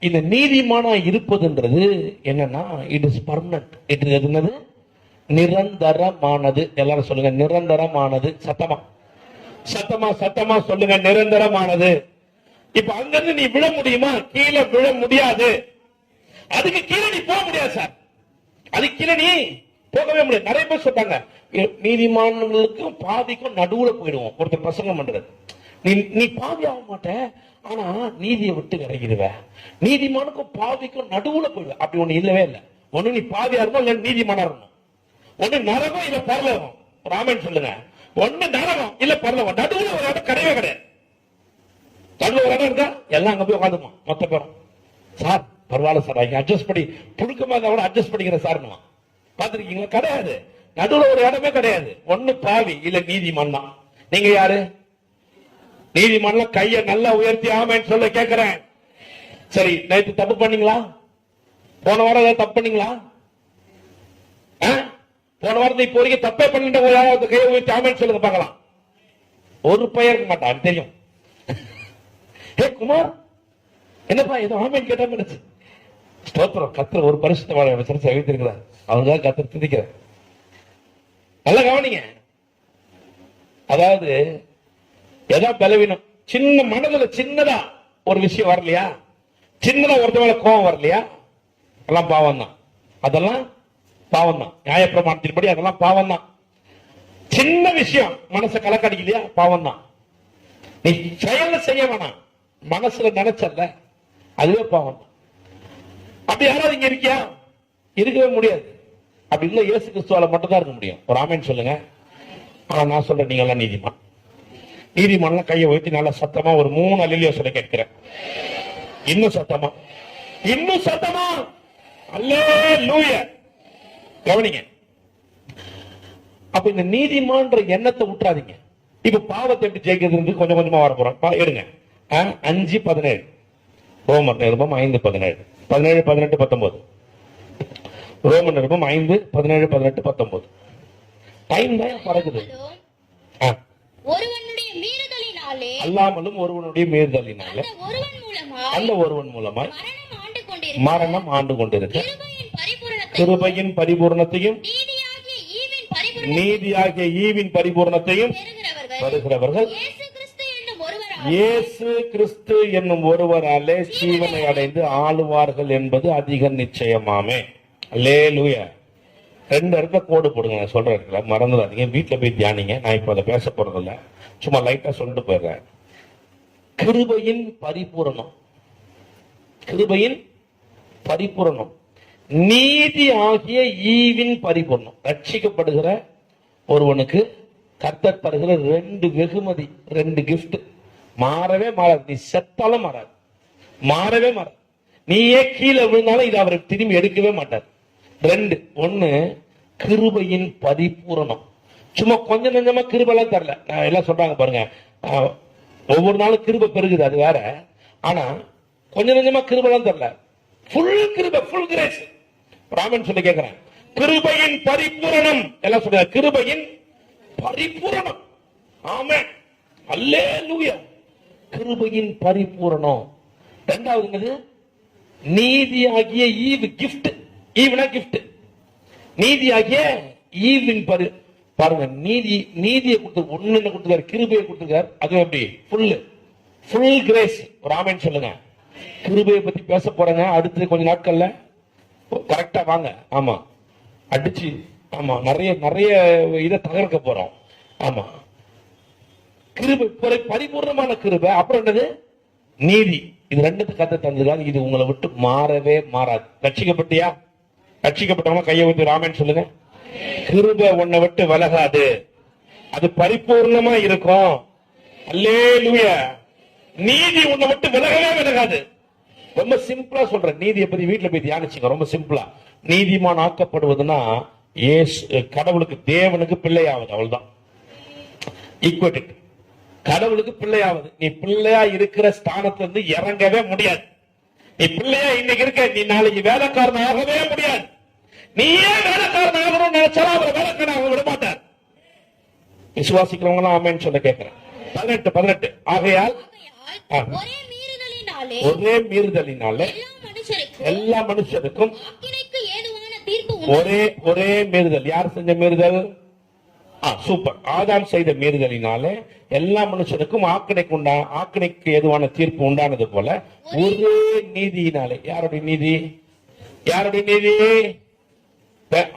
இந்த நீதிமானா இருப்பதுன்றது என்னன்னா, it is permanent. It is என்னது? நிரந்தரமானது. எல்லாரும் சொல்லுங்க, நிரந்தரமானது. சத்தமா சத்தமா சத்தமா சொல்லுங்க, நிரந்தரமானது. இப்ப அங்கிருந்து நீ விழ முடியுமா? கீழே விழ முடியாது. அதுக்கு கீழே நீ போக முடியாது சார். அதுக்கு கீழே நீ போகவே முடியாது. நிறைய பேர் சொல்றாங்க, நீதிமான்களுக்கும் பாதிக்கும் நடுவுல போயிடுவோம். ஒருத்தர் பிரசங்கம் பண்றது, நீ பாவி ஆக மாட்ட, ஆனா நீதியை விட்டு விரைகிடுவ. நீதிமானுக்கும் பாவிக்கும் நடுவுல போயிடுவ. அப்படி ஒண்ணு இல்லவே இல்லை. ஒண்ணு நீ பாவியா இருக்கணும், இல்ல நீதிமானா இருக்கணும். ஒண்ணு நரகம் இல்ல பரலோகம். ராமன் சொல்லுங்க, ஒண்ணு நரகம் இல்ல பரலோகம். நடுவுல ஒரு இடம் கிடையவே கிடையாது. நடுவுல ஒரு இடம் இருக்கா, எல்லாம் அங்க போய் உட்காந்துமா மொத்த பேரும். சார் பரவாயில்ல சார், அட்ஜஸ்ட் பண்ணி புழுக்கமா கூட அட்ஜஸ்ட் பண்ணிக்கிற சார் பாத்துருக்கீங்களா? கிடையாது. நடுவுல ஒரு இடமே கிடையாது. ஒண்ணு பாவி இல்ல நீதிமான் தான். நீங்க யாரு? நீதிமான்ல கைய நல்லா உயர்த்தி ஆமேன்னு சொல்ல கேட்கிறேன். சரி, நேற்று தப்பு பண்ணீங்களா? போன வாரம் ஏதாவது தப்பு பண்ணீங்களா? போன வாரத்தை இப்போ வரைக்கும் தப்பே பண்ணிட்டு யாராவது கையை உயர்த்தி ஆமேன்னு சொல்லுங்க பார்க்கலாம். ஒரு பையன் இருக்க மாட்டான், தெரியும். ஹே குமார், என்னப்பா ஏதோ ஆமேன் கேட்டா ஸ்தோத்திரம். கத்திர ஒரு பரிசுத்தமான வைத்திருக்கிறார். அவருக்காக கத்திர திதிக்கிறார். நல்லா கவனிங்க. அதாவது ஏதோ பலவீனம், சின்ன மனதுல சின்னதா ஒரு விஷயம் வரலையா, சின்னதா ஒருத்தவங்க கோபம் வரலையா, எல்லாம் பாவம் தான். அதெல்லாம் பாவம் தான். நியாயப்பிரமாணத்தின்படி அதெல்லாம் பாவம் தான். சின்ன விஷயம் மனசை கலக்கடிக்கலையா, பாவம் தான். நீ செயல செய்ய வேணாம், மனசுல நினைச்சல அதுவே பாவம் தான். அப்படி யாராவது இங்க இருக்கியா? இருக்கவே முடியாது. அப்படி இல்ல, இயேசு கிறிஸ்துவால மட்டும் தான் இருக்க முடியும். ஒரு ஆமேன்னு சொல்லுங்க. ஆனா நான் சொல்றேன், நீங்க எல்லாம் நீதிமான். நீதிமான்லாம் கையை உயர்த்தி நல்லா சத்தமா ஒரு 3 அல்லேலூயா சொல்ல கேட்கிறேன். இன்னும் சத்தமா, இன்னும் சத்தமா அல்லேலூயா. கவனிங்க. அப்ப இந்த நீதிமான்ற எண்ணத்தை விட்டுறாதீங்க. இப்ப பாவத்தை எப்படி ஜெயிக்கிறது கொஞ்சம் கொஞ்சமா வர போறோம். எடுங்க 5:17 ரோமர் நிருபம் 5:17 17 18 19 ரோமர் நிருபம் 5:17 18 19. டைம் தான் பறக்குது. ஒருவனுடைய மீறுதலினாலே அல்லாமலும் ஒருவனுடைய மீறுதலினாலே அந்த ஒருவன் மூலமாய் மரணம் ஆண்டு கொண்டிருக்க கிருபையின் பரிபூரணத்தையும் நீதியாகிய ஈவின் பரிபூரணத்தையும் பெறுகிறவர்கள் இயேசு கிறிஸ்து என்னும் ஒருவராலே ஜீவனை அடைந்து ஆளுவார்கள் என்பது அதிக நிச்சயமாமே. அல்லேலூயா. 2 இடத்துல கோடு போடுங்க. நான் சொல்ற இடத்துல மறந்துடாதீங்க. வீட்டுல போய் தியானிங்க. நான் இப்ப அதை பேச போறது இல்ல, சும்மா லைட்டா சொல்லிட்டு போயிடுறேன். கிருபையின் பரிபூரணம், கிருபையின் பரிபூரணம், நீதி ஆகிய ஈவின் பரிபூரணம். ரட்சிக்கப்படுகிற ஒருவனுக்கு கர்த்தர் தருகிற 2 வெகுமதி, 2 கிஃப்ட். மாறவே மாறாது. நீ செத்தாலும் மாறாது, மாறவே மாறாது. நீயே கீழே விழுந்தாலும் இது அவரை திரும்பி எடுக்கவே மாட்டார். 2. 1 கிருபையின் பரிபூரணம். சும்மா கொஞ்சம் கொஞ்சமா கிருபெல்லாம் தரல. எல்லாம் சொல்றாங்க பாருங்க, ஒவ்வொரு நாளும் கிருபை பெருகுது, அது வேற. ஆனா கொஞ்சம் கொஞ்சமா கிருபெல்லாம் தரல. ஃபுல் கிருபை, ஃபுல் கிரேஸ். ராமன் சொல்லி கேட்கிறேன், கிருபையின் பரிபூரணம். எல்லாம் சொல்றாங்க, கிருபையின் பரிபூரணம். ஆமென், அல்லேலூயா. கிருபையின் பரிபூரணம். 2வது நீதியாகிய ஈவு, கிஃப்ட். ஈவுனா கிஃப்ட். நீதியாகிய ஈவின் பாருங்க, நீதியை கொடுத்து ஒண்ணு கொடுத்துருக்காரு, கிருபையை கொடுத்துருக்காரு. அது எப்படி? Full grace. ஒரு ஆமென் சொல்லுங்க. கிருபையை பத்தி பேச போறேங்க அடுத்து கொஞ்ச நாட்கள்ல. கரெக்டா வாங்க. ஆமா, அடிச்சு ஆமா நிறைய நிறைய இதை தகர்க்க போறோம். ஆமா, கிருபை பரிபூர்ணமான கிருபை. அப்புறம் என்னது? நீதி. இது 2 கத்தை தந்துருக்காங்க. இது உங்களை விட்டு மாறவே மாறாது. ரட்சிக்கப்பட்டியா? ரட்சிக்கப்பட்டவங்க கையை ஊத்தி ராமன் சொல்லுங்க. கிருபை உன்னை விட்டு விலகாது, அது பரிபூர்ணமா இருக்கும். அல்லேலூயா. நீதி உன்னை விட்டு விலகவே விலகாது. ரொம்ப சிம்பிளா சொல்றேன். நீதியை பத்தி வீட்டுல போய் தியானிச்சுங்க. ரொம்ப சிம்பிளா, நீதிமான் ஆக்கப்படுவதுன்னா கடவுளுக்கு, தேவனுக்கு பிள்ளையாவது, அவ்வளவுதான். ஈக்குவேட்டட். கடவுளுக்கு பிள்ளையாவது. நீ பிள்ளையா இருக்கிற ஸ்தானத்துல இருந்து இறங்கவே முடியாது. நீ பிள்ளையா இன்னைக்கு இருக்க, நீ நாளைக்கு வேலைக்காரன் ஆகவே முடியாது. நீ ஏன் வேலைக்காரன் ஆகணும்னு நினைச்சாலும் அவர் வேலைக்காரன் விட மாட்டார். விசுவாசிக்கிறவங்க ஆமென் சொல்ல கேட்கிறேன். 18 ஆகையால் ஒரே மீறுதலினாலே எல்லா மனுஷருக்கும் ஒரே மீறுதல். யார் செஞ்ச மீறுதல்? சூப்பர். ஆதாம் செய்த மீறுதலினாலே எல்லா மனுஷருக்கும் ஆக்கினைக்கு ஏதுவான தீர்ப்பு உண்டானது போல ஒரே நீதியினாலே. யாருடைய நீதி? யாருடைய நீதி?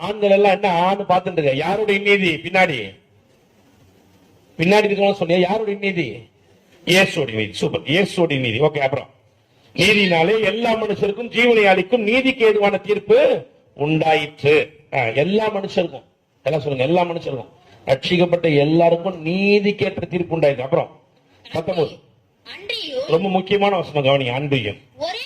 ஆண்கள் எல்லாம் என்ன ஆண் பார்த்துட்டு இருக்க? யாருடைய நீதி? பின்னாடி இருக்கணும் சொன்னியா? யாருடைய நீதி? இயேசுடைய நீதி. சூப்பர், இயேசுடைய நீதி. ஓகே. அப்புறம் நீதினாலே எல்லா மனுஷருக்கும் ஜீவனை அளிக்கும் நீதிக்கு ஏதுவான தீர்ப்பு உண்டாயிற்று. எல்லா மனுஷருக்கும், எல்லாம் சொல்லுங்க, எல்லா மனுஷருக்கும், ரட்சிக்கப்பட்ட எல்லாருக்கும் நீதிக்கேற்ற தீர்ப்பு உண்டாயிற்று. அப்புறம் 19 ரொம்ப முக்கியமான வசனம் கவனி. அன்பியும் ஒரே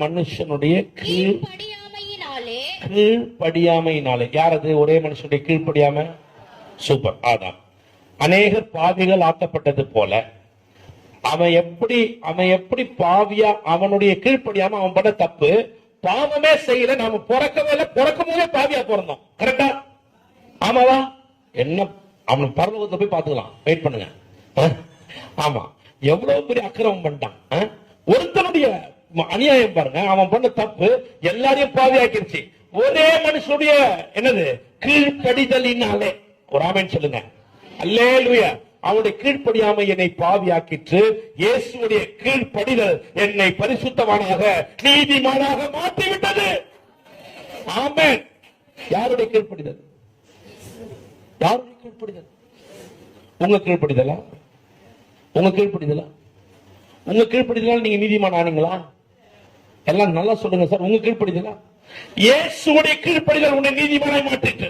மனுஷனுடைய கீழ்ப்படியாமையினாலே. யார் அது? ஒரே மனுஷனுடைய கீழ்ப்படியாமை. சூப்பர், ஆதாம். அநேகர் பாவிகள் ஆக்கப்பட்டது போல அவன் எப்படி பாவியா, அவனுடைய கீழ்ப்படியாம அவன் பண்ண தப்பு, பாவமே செய்யல, நாம பிறக்கவே இல்லை, பிறக்கும் போதே பாவியா பிறந்தோம். கரெக்டா? ஆமாவா? என்ன, அவன் பரலோகத்தை போய் பாத்துக்கலாம். வெயிட் பண்ணுங்க. ஆமா, எவ்வளவு பெரிய அக்கிரமம் பண்ணிட்டான். ஒருத்தனுடைய அநியாயம் பாருங்க, அவன் பண்ண தப்பு எல்லாரையும் பாவியாக்கிருச்சு. ஒரே மனுஷனுடைய என்னது? கீழ்ப்படிதலினாலே. ஒரு ஆமென் சொல்லுங்க. அல்லேலூயா. அவனுடைய கீழ்ப்படியாமை என்னை பாவியாக்கிற்று, இயேசுடைய கீழ்ப்படிதல் என்னை பரிசுத்தவானாக நீதிமானாக மாற்றிவிட்டது. ஆமென். யாருடைய கீழ்ப்படிதல்? யாருடைய கீழ்ப்படிதல்? உங்க கீழ்ப்படிதலா? உங்க கீழ்ப்படிதலா? உங்க கீழ்ப்படிதலால் நீங்க நீதிமான் ஆனீங்களா? எல்லாம் நல்லா சொல்லுங்க சார். உங்க கீழ்ப்படிதலா? இயேசுடைய கீழ்ப்படிதல் உன்னை நீதிமானாய் மாற்றிட்டு.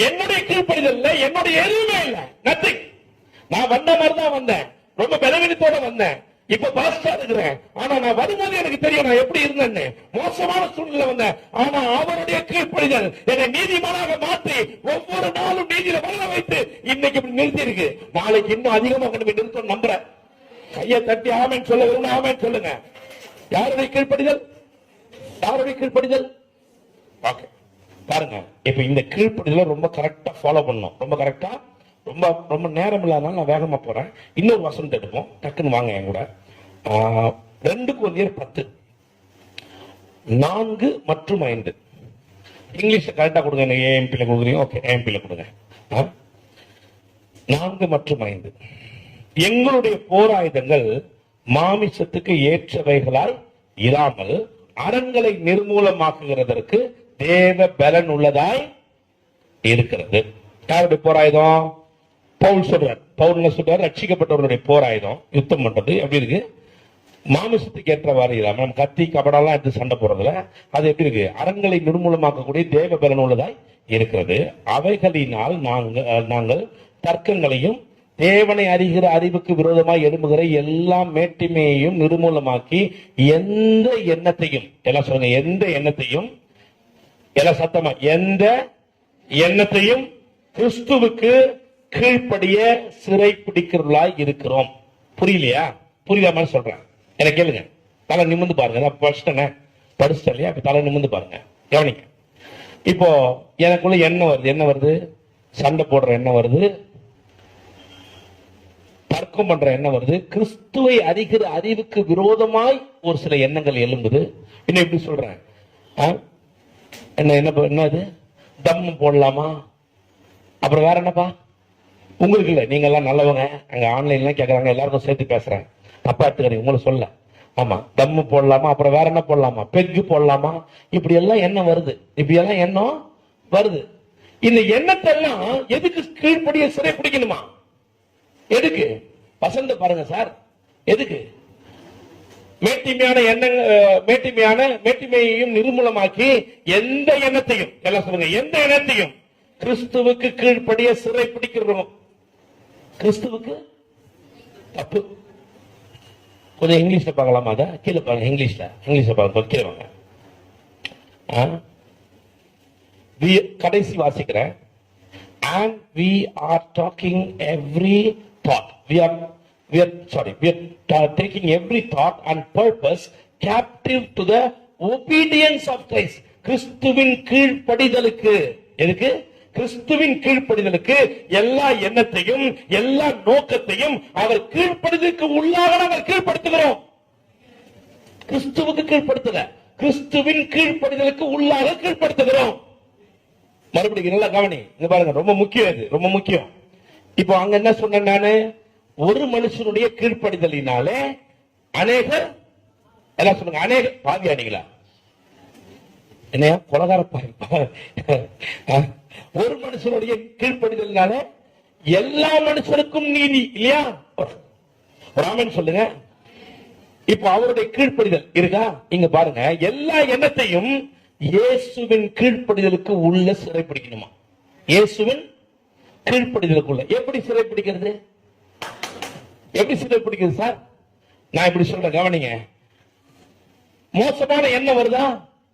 என்னுடைய கீழ்ப்படிதல் இல்ல, என்னுடைய எதுவுமே இல்ல, நத்திங். நான் வந்த மாதிரி தான் வந்தேன், ரொம்ப பலவீனத்தோட வந்தேன். இப்ப பாஸ்டா இருக்கிறேன். ஆனா நான் வரும்போது எனக்கு தெரியும் நான் எப்படி இருந்தேன்னு. மோசமான சூழ்நிலை வந்தேன். ஆனா அவருடைய கீழ்ப்படிதல் என்னை நீதிமானாக மாற்றி ஒவ்வொரு நாளும் நீதியில வளர வைத்து இன்னைக்கு இப்படி நிறுத்தி இருக்கு. நாளைக்கு இன்னும் அதிகமாக கொண்டு போய் நிறுத்தம் நம்புறேன். கையை தட்டி ஆமென் சொல்ல விரும்ப ஆமென் சொல்லுங்க. யாருடைய கீழ்ப்படிதல்? யாருடைய கீழ்ப்படிதல்? ஓகே, பாருங்க. இப்ப இந்த கீழ்ப்படிதலை ரொம்ப கரெக்டா ஃபாலோ பண்ணணும். ரொம்ப கரெக்டா, ரொம்ப நேரம் இல்லாதனால நான் வேகமா போறேன். இன்னொரு வசனத்தை எடுப்போம், டக்குன்னு வாங்க என் கூட. 2 கொரிந்தியர் 10 4 மற்றும் 5. இங்கிலீஷ் கரெக்டா கொடுங்க. எனக்கு ஏஎம்பில கொடுக்குறீங்க? ஓகே, ஏஎம்பில கொடுங்க. 4 மற்றும் 5. எங்களுடைய போராயுதங்கள் மாமிசத்துக்கு ஏற்றவைகளாய் இராமல் அரண்களை நிர்மூலமாக்குகிறதற்கு தேவ பலன் உள்ளதாய் இருக்கிறது. யாருடைய போராயுதம்? பவுல் சொல்றார். பவுல் சொல்றார், ரட்சிக்கப்பட்டவர்களுடைய போராயுதம் யுத்தம் பண்றது எப்படி இருக்கு? மாமிசத்துக்கு ஏற்றவாறு இல்லாம நம்ம கத்தி கபடெல்லாம் எடுத்து சண்டை போடுறதுல அது எப்படி இருக்கு? அரண்களை நிர்மூலமாக்கக்கூடிய தேவ பலன் உள்ளதாய் இருக்கிறது. அவைகளினால் நாங்கள் தர்க்கங்களையும் தேவனை அறிகிற அறிவுக்கு விரோதமாய் எழும்புகிற எல்லா மேட்டிமையையும் நிர்மூலமாக்கி எந்த எண்ணத்தையும், எல்லாம் சொல்லுங்க, எந்த எண்ணத்தையும், எல்லாம் சத்தமா, எந்த எண்ணத்தையும் கிறிஸ்துவுக்கு கீழ்ப்படிய சிறை பிடிக்கிறவர்களாய் இருக்கிறோம். புரியலையா? புரியுத மாதிரி சொல்றேன். எனக்கு கேளுங்க. தலை நிமிந்து பாருங்க. நான் படிச்சுட்டேன் இல்லையா? இப்ப தலை நிமிந்து பாருங்க, கவனிங்க. இப்போ எனக்குள்ள என்ன வருது? சண்டை போடுற எண்ணம் வருது, தர்க்கம் பண்ற எண்ணம் வருது, கிறிஸ்துவை அறிகிற அறிவுக்கு விரோதமாய் ஒரு சில எண்ணங்கள் எழும்புது. இன்னும் எப்படி சொல்றேன்? என்ன இது? தம்மு போடலாமா? அப்புறம் வேற என்னப்பா? உங்களுக்கு இல்ல, நீங்க எல்லாம் நல்லவங்க, அங்க ஆன்லைன்ல கேக்குறாங்க, எல்லாருக்கும் சேர்த்து பேசுறேன், தப்பா எடுத்துக்கிறீங்க, உங்களுக்கு சொல்ல. ஆமா, தம்மு போடலாமா? அப்புறம் வேற என்ன போடலாமா? பெக்கு போடலாமா? இப்படி எல்லாம் எண்ணம் வருது. இப்படி எல்லாம் எண்ணம் வருது. இந்த எண்ணத்தை எல்லாம் எதுக்கு கீழ்ப்படிய சிறை பிடிக்கணுமா? எதுக்கு? வசந்த பாருங்க சார், எதுக்கு? மேட்டிமையையும் நிர்மூலமாக்கி எந்த எண்ணத்தையும், எல்லாம் சொல்லுங்க, எந்த எண்ணத்தையும் கிறிஸ்துவுக்கு கீழ்ப்படிய சிறை பிடிக்கிறோம். கிறிஸ்துவுக்கு தப்பு. கொஞ்சம் இங்கிலீஷ்ல பார்க்கலாமா? அதை கீழே பாருங்க, இங்கிலீஷ்ல பாருங்க, கீழே வாங்க. கடைசி வாசிக்கிறேன். And we are talking every thought. We are taking every thought and purpose captive to the obedience of Christ. கிறிஸ்துவின் கீழ்ப்படிதலுக்கு. எதுக்கு? கிறிஸ்துவின் கீழ்ப்படிதலுக்கு. எல்லா எண்ணத்தையும் எல்லா நோக்கத்தையும் அவர் கீழ்ப்படிதலுக்கு உள்ளாக நாங்கள் கீழ்ப்படுத்துகிறோம். கிறிஸ்துவுக்கு கீழ்ப்படுத்தல, கிறிஸ்துவின் கீழ்ப்படிதலுக்கு உள்ளாக கீழ்ப்படுத்துகிறோம். மறுபடியும் நல்லா கவனி, இங்க பாருங்க, ரொம்ப முக்கியம், இது ரொம்ப முக்கியம். இப்போ அங்க என்ன சொன்னேன் நானு? ஒரு மனுஷனுடைய கீழ்ப்படிதலினாலே அநேகர், எல்லாம் சொல்லுங்க, அநேக பாவியானிகளா? என்னையா கொலகார ஒரு மனுஷனுடைய கீழ்ப்படிதலினால எல்லா மனுஷனுக்கும் நீதி இல்லையா? ராமன் சொல்லுங்க. இப்போ அவருடைய கீழ்ப்படிதல் இருக்கா? இங்க பாருங்க, எல்லா எண்ணத்தையும் இயேசுவின் கீழ்ப்படிதலுக்கு உள்ள சிறைப்பிடிக்கணுமா? இயேசுவின் கீழ்ப்படிதலுக்குள்ள. எப்படி சிறைப்பிடிக்கிறது? எப்படி சிறைப்பிடிக்கிறது சார்? நான் இப்படி சொல்றேன், கவனிங்க. மோசமான எண்ணம் வருதா?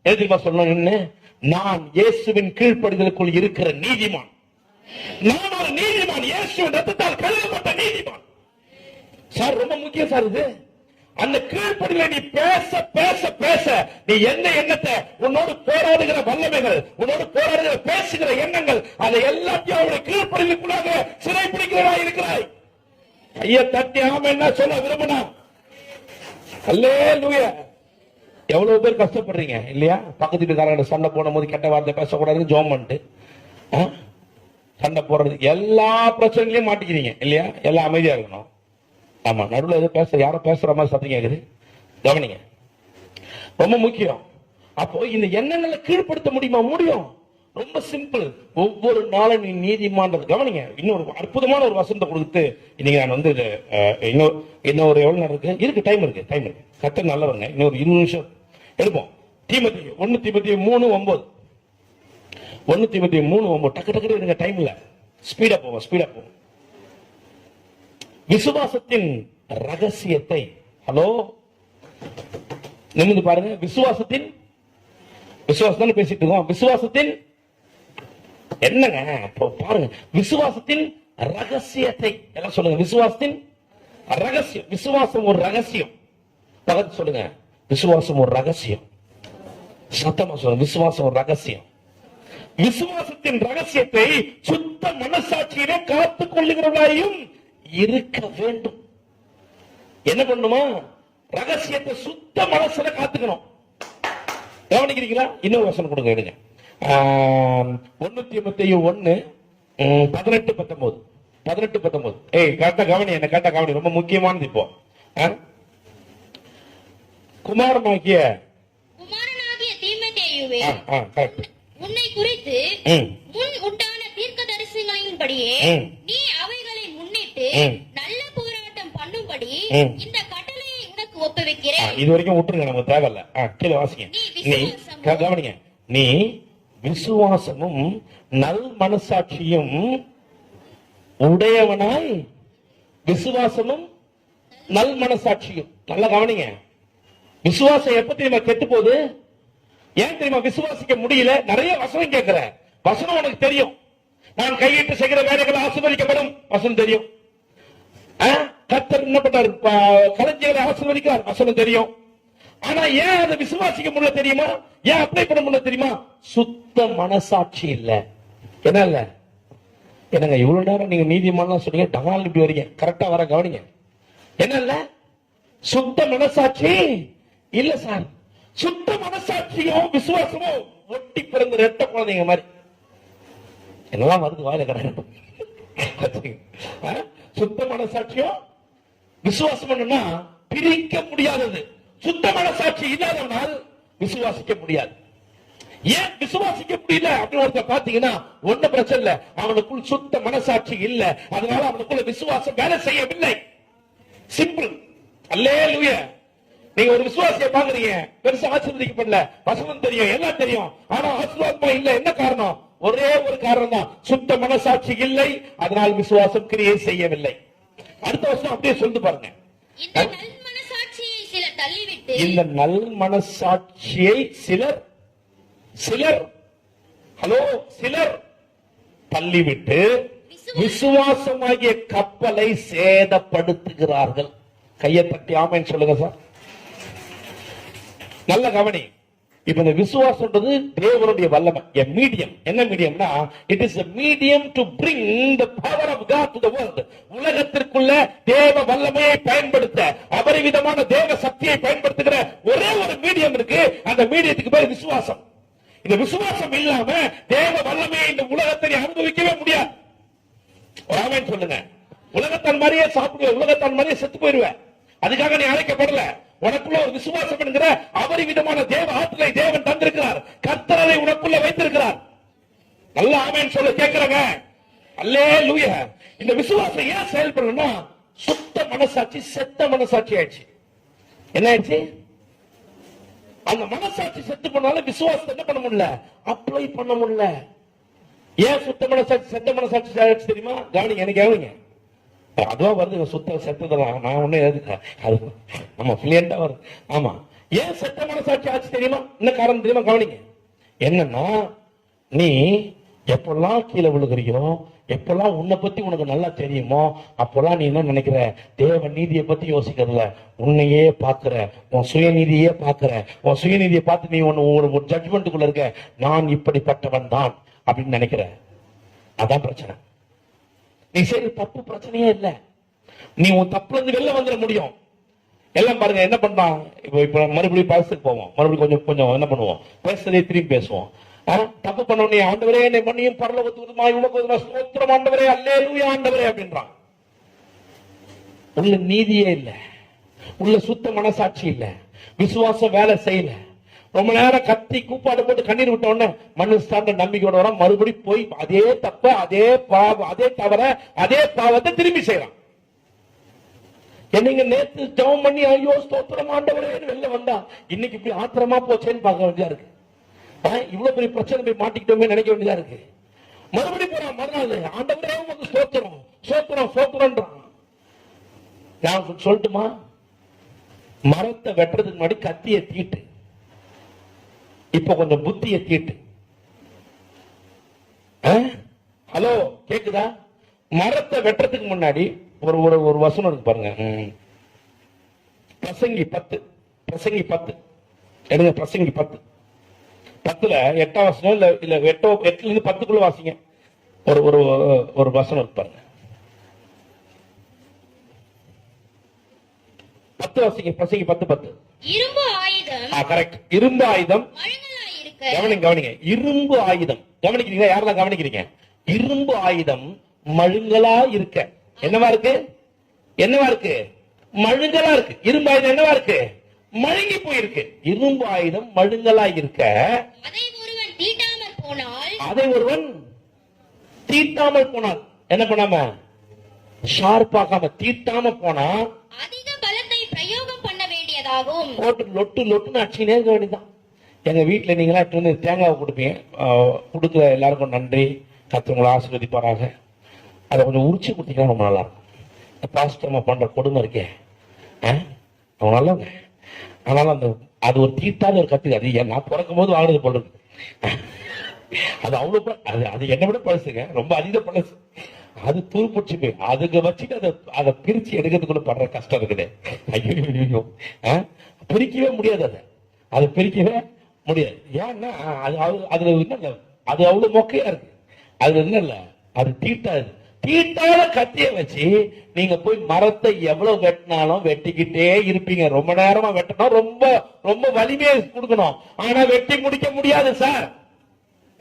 எதுமா சொல்லணும்னு, நான் இயேசுவின் கீழ்ப்படிதலுக்குள் இருக்கிற நீதிமான். நான் ஒரு நீதிமான், இயேசுவின் ரத்தத்தால் கழுவப்பட்ட நீதிமான். சார் ரொம்ப முக்கியம் சார் இது. அந்த கீழ்ப்படிதலை நீ பேச பேச பேச நீ என்ன எண்ணத்தை, உன்னோடு போராடுகிற வல்லமைகள், உன்னோடு போராடுகிற பேசுகிற எண்ணங்கள், அதை எல்லாத்தையும் அவருடைய கீழ்ப்படிதலுக்குள்ளாக சிறைப்பிடிக்கிறதா இருக்கிறாய். ஐயா தட்டி ஆமா என்ன சொல்ல விரும்பினா? அல்லேலூயா. எவ்வளவு பேர் கஷ்டப்படுறீங்க இல்லையா? பக்கத்து வீட்டுக்காரங்க சண்டை போடும் போது கெட்ட வார்த்தை பேசக்கூடாதுன்னு ஜோம் பண்ணிட்டு சண்டை போடுறது, எல்லா பிரச்சனைகளையும் மாட்டிக்கிறீங்க இல்லையா? எல்லாம் அமைதியா இருக்கணும். ஆமா, நடுவில் எது பேச, யாரோ பேசுற மாதிரி சத்தம் கேக்குது, கவனிங்க, ரொம்ப முக்கியம். அப்போ இந்த எண்ணங்களை கீழ்படுத்த முடியுமா? முடியும். ரொம்ப சிம்பிள். ஒவ்வொரு நாளும் நீ நீதிமான். கவனிங்க, இன்னொரு அற்புதமான ஒரு வசனத்தை கொடுத்து இன்னைக்கு நான் வந்து இன்னொரு எவ்வளவு நேரம் இருக்கு, டைம் இருக்கு. கத்த நல்லவங்க, இன்னொரு 20 நிமிஷம் எடுப்போம். தீமோத்தேயு 1 தீமோத்தேயு 3:9. 1 தீமோத்தேயு 3:9. டக்கு இருங்க, டைம் இல்ல, ஸ்பீடா போவோம். விசுவாசத்தின் ரகசியத்தை, ஹலோ நிமிந்து பாருங்க. விசுவாசம் பேசிட்டு இருக்கோம். விசுவாசத்தின் என்னங்க பாருங்க, விசுவாசத்தின் ரகசியத்தை எல்லாம் சொல்லுங்க. விசுவாசத்தின் ரகசியம். விசுவாசம் ஒரு ரகசியம். பகத் சொல்லுங்க, விசுவாசம் ஒரு ரகசியம். சத்தமா சொல்லுங்க, விசுவாசம் ஒரு ரகசியம். விசுவாசத்தின் ரகசியத்தை சுத்த மனசாட்சியிலே காத்துக் கொள்ளுகிறவர்களாயும் இருக்க வேண்டும். என்ன பண்ணுமா? ரகசியத்தை சுத்த மனசுல காத்துக்கணும். கவனிக்கிறீங்களா? இன்னொரு வசனம் கொடுங்க, எடுங்க. 1 தீமோத்தேயு 1:18-19. கரெக்டா கவனி, என்ன கரெக்டா கவனி, ரொம்ப முக்கியமானது. இப்போ குமாரனாகிய தீமோத்தேயுவே, உன்னை குறித்து முன் உண்டான தீர்க்கதரிசனங்களின்படியே நீ அவைகளை முன்னிட்டு நல்ல போராட்டம் பண்ணும்படி இந்த கட்டளையை உனக்கு ஒப்புவிக்கிறேன். இது வரைக்கும் விட்டுருங்க, நமக்கு தேவையில்ல. கீழே வாசிங்க. கவனிங்க, நீ விசுவாசமும் நல் மனசாட்சியும் உடையவனாய். விசுவாசமும் நல் மனசாட்சியும். நல்லா கவனிங்க. விசுவாசம் எப்ப தெரியுமா கெட்டு போகுது? ஏன் தெரியுமா விசுவாசிக்க முடியல? நிறைய வசனம் கேட்கிற, வசனம் உனக்கு தெரியும். நான் கையிட்டு செய்கிற வேலைகள் ஆசீர்வதிக்கப்படும், வசனம் தெரியும். கர்த்தர் என்ன பண்றாரு? களஞ்சியங்களை ஆசீர்வதிக்கிறார், வசனம் தெரியும். ஆனா ஏன் அதை விசுவாசிக்க முடியல தெரியுமா? ஏன் அப்ளை பண்ண முடியல தெரியுமா? சுத்த மனசாட்சி இல்ல. என்ன இல்ல? என்னங்க இவ்வளவு நேரம் நீங்க நீதிமான் சொன்னீங்க, டகால் இப்படி வரீங்க, கரெக்டா வர கவனிங்க. என்ன இல்ல? சுத்த மனசாட்சி இல்ல சார். சுத்த மனசாட்சியும் விசுவாசமும் ஒட்டி பிறந்த ரெட்ட குழந்தைங்க மாதிரி. என்னெல்லாம் வருது வாயில கிடையாது. சுத்த மனசாட்சியும் விசுவாசம் என்னன்னா பிரிக்க முடியாதது. சுத்த மனசாட்சி இல்லாதவனால் விசுவாசிக்க முடியாது. ஏன் விசுவாசிக்க முடியல அப்படின்னு ஒருத்தர் பாத்தீங்கன்னா ஒன்னும் பிரச்சனை இல்ல, அவனுக்குள் சுத்த மனசாட்சி இல்ல, அதனால அவனுக்குள்ள விசுவாசம் வேலை செய்யவில்லை. சிம்பிள். அல்லேலூயா. நீங்க ஒரு விசுவாசியை பாக்குறீங்க, பெருசா ஆசீர்வதிக்கப்படல, வசனம் தெரியும், எல்லாம் தெரியும், ஆனா ஆசீர்வாதமா இல்ல. என்ன காரணம்? ஒரே ஒரு காரணம் தான், சுத்த மனசாட்சி இல்லை, அதனால் விசுவாசம் கிரியை செய்யவில்லை. அடுத்த வருஷம் அப்படியே சொல்லிட்டு பாருங்க. இந்த நல் மனசாட்சி தள்ளிவிட்டு இந்த நல் மனசாட்சியை சிலர் தள்ளிவிட்டு விசுவாசமாகிய கப்பலை சேதப்படுத்துகிறார்கள். கையை தட்டி ஆமென் சொல்லுங்க சார். நல்ல கவனி. இப்ப இந்த விசுவாசம்ன்றது தேவனுடைய வல்லமை. மீடியம். என்ன மீடியம்னா, it is a medium to bring the power of God to the world. உலகத்திற்குள்ள தேவ வல்லமையை பயன்படுத்த, அபரிவிதமான தேவ சக்தியை பயன்படுத்துகிற ஒரே ஒரு மீடியம் இருக்கு. அந்த மீடியத்துக்கு பேர் விசுவாசம். இந்த விசுவாசம் இல்லாம தேவ வல்லமையை இந்த உலகத்தை அனுபவிக்கவே முடியாது. ஆமென் சொல்லுங்க. உலகத்தான் மாதிரியே சாப்பிடுவேன், உலகத்தான் மாதிரியே செத்து போயிருவேன். அதுக்காக நீ அழைக்கப்படல. உனக்குள்ள ஒரு விசுவாசம் என்கிற அபரிவிதமான தேவ ஆற்றலை தேவன் தந்திருக்கிறார். கர்த்தரை உனக்குள்ள வைத்திருக்கிறார். நல்ல ஆமென் சொல்ல கேட்கிறங்க. அல்லேலூயா. இந்த விசுவாசம் ஏன் செயல்படணும்னா, சுத்த மனசாட்சி செத்த மனசாட்சி ஆயிடுச்சு. என்ன ஆயிடுச்சு? அந்த மனசாட்சி செத்து போனாலும் விசுவாசத்தை என்ன பண்ண முடியல, அப்ளை பண்ண முடியல. ஏன் சுத்த மனசாட்சி செத்த மனசாட்சி ஆயிடுச்சு தெரியுமா? கவனிங்க, எனக்கு கவனிங்க. அதுவும் வருது சுத்த செத்ததெல்லாம். நான் ஒண்ணு எதுக்கு அது நம்ம பிளியண்டா வருது. ஆமா, ஏன் செத்த மனசாட்சி ஆச்சு தெரியுமா? என்ன காரணம் தெரியுமா? கவனிங்க. என்னன்னா, நீ எப்பெல்லாம் கீழே விழுகிறியோ, எப்பெல்லாம் உன்னை பத்தி உனக்கு நல்லா தெரியுமோ, அப்பெல்லாம் நீ என்ன நினைக்கிற, தேவ நீதியை பத்தி யோசிக்கிறதுல உன்னையே பாக்குற, உன் சுயநீதியே பாக்குற. உன் சுயநீதியை பார்த்து நீ ஒரு ஜட்மெண்ட்டுக்குள்ள இருக்க, நான் இப்படிப்பட்டவன் தான் அப்படின்னு நினைக்கிற. அதான் பிரச்சனை. நீ செய்யற தப்பு பிரச்சனையே இல்ல. நீ உன் தப்புல இருந்து வெளில வந்துட முடியும். எல்லாம் பாருங்க என்ன பண்றான். இப்ப மறுபடியும் பேசுறதுக்கு போவோம். மறுபடியும் கொஞ்சம் என்ன பண்ணுவோம், பேசுறதே திரும்பி பேசுவோம். தப்பு பண்ண உடனே, ஆண்டவரே என்னை மன்னியும், பரலோகத்துக்கு உமக்கு ஸ்தோத்திரம் ஆண்டவரே, அல்லேலூயா ஆண்டவரே அப்படின்றான். உள்ள நீதியே இல்ல, உள்ள சுத்த மனசாட்சி இல்ல, விசுவாசம் வேலை செய்யல. ரொம்ப நேரம் கத்தி கூப்பாடு போட்டு கண்ணீர் விட்ட உடனே மனுஷாண்ட நம்பிக்கையோட வர, மறுபடியும் போய் அதே தப்ப, அதே பாவம், அதே தவற, அதே பாவத்தை திரும்பி செய்யறான். என்னங்க நேத்து ஜெபம் பண்ணி ஐயோ ஸ்தோத்திரம் ஆண்டவரே வெளில வந்தா, இன்னைக்கு இப்படி ஆத்திரமா போச்சேன்னு பார்க்க வேண்டியதா இருக்கு. இவ்வளவு பெரிய பிரச்சனை போய் மாட்டிக்கிட்டோமே நினைக்க வேண்டியதா இருக்கு. மறுபடியும் போறான் மறுநாள், ஆண்டவரே உமக்கு ஸ்தோத்திரம் ஸ்தோத்திரம் ஸ்தோத்திரம்ன்றான். நான் சொல்லட்டுமா, மரத்தை வெட்டுறதுக்கு முன்னாடி கத்தியை தீட்டு, இப்ப கொஞ்சம் புத்தியை தீட்டு. ஹலோ கேக்குதா? மரத்தை வெட்டுறதுக்கு முன்னாடி ஒரு வசனம் இருக்கு பாருங்க. பிரசங்கி 10 எடுங்க. பிரசங்கி 10 8ஆம் வசனம் இல்ல 8ல இருந்து 10க்குள்ள வாசிங்க. ஒரு வசனம் இருக்கு பாருங்க. 10 வாசிங்க. பிரசங்கி 10. இரும்பு ஆயுதம். கரெக்ட். இரும்பு ஆயுதம். கவனிங்க. இரும்பு ஆயுதம் கவனிக்கிறீங்க? யாரெல்லாம் கவனிக்கிறீங்க? இரும்பு ஆயுதம் மழுங்கலா இருக்க என்னவா இருக்கு? மழுங்கலா இருக்கு. இரும்பு ஆயுதம் என்னவா இருக்கு? மழுங்கி போயிருக்கு. இரும்பு ஆயுதம் மழுங்கலா இருக்க அதை ஒருவன் தீட்டாமல் போனால் என்ன பண்ணாம, ஷார்ப்பாக்காம தீட்டாம போனா அதிக பலத்தை பிரயோகம் பண்ண வேண்டியதாகும். லொட்டுன்னு அடிச்சுனே இருக்க வேண்டியதான். எங்க வீட்டுல நீங்களா தேங்காய் கொடுப்பீங்க. கொடுக்குற எல்லாருக்கும் நன்றி, கர்த்தர் ஆசீர்வதிப்பாராக. அதை கொஞ்சம் உரிச்சு கொடுத்தீங்கன்னா ரொம்ப நல்லா இருக்கும். பாஸ்டர்மா பண்ற கொடுமை இருக்கே, அவங்க நல்லவங்க. ஆனாலும் அது ஒரு தீட்டாத ஒரு கத்தி. அது நான் பிறக்கும் போது வாங்கினது போல இருக்கு. அது அவ்வளவு அது என்னை விட பழசுங்க, ரொம்ப அதிக பழசு. அது துருப்பிடிச்சு போய் அதுக்கு வச்சுட்டு அதை பிரிச்சு எடுக்கிறதுக்குள்ள படுற கஷ்டம் இருக்குது. ஐயோ, பிரிக்கவே முடியாது. அதை பிரிக்கவே முடியாது. ஏன்னா அதுல என்ன, அது அவ்வளவு மொக்கையா இருக்கு. அது என்ன இல்ல, அது தீட்டாத கத்திய வச்சு நீங்க போய் மரத்தை எவ்வளவு வெட்டினாலும் வெட்டிக்கிட்டே இருப்பீங்க. ரொம்ப நேரமா வெட்டணும், ரொம்ப ரொம்ப வலிமையை கொடுக்கணும். ஆனா வெட்டி முடிக்க முடியாது சார்.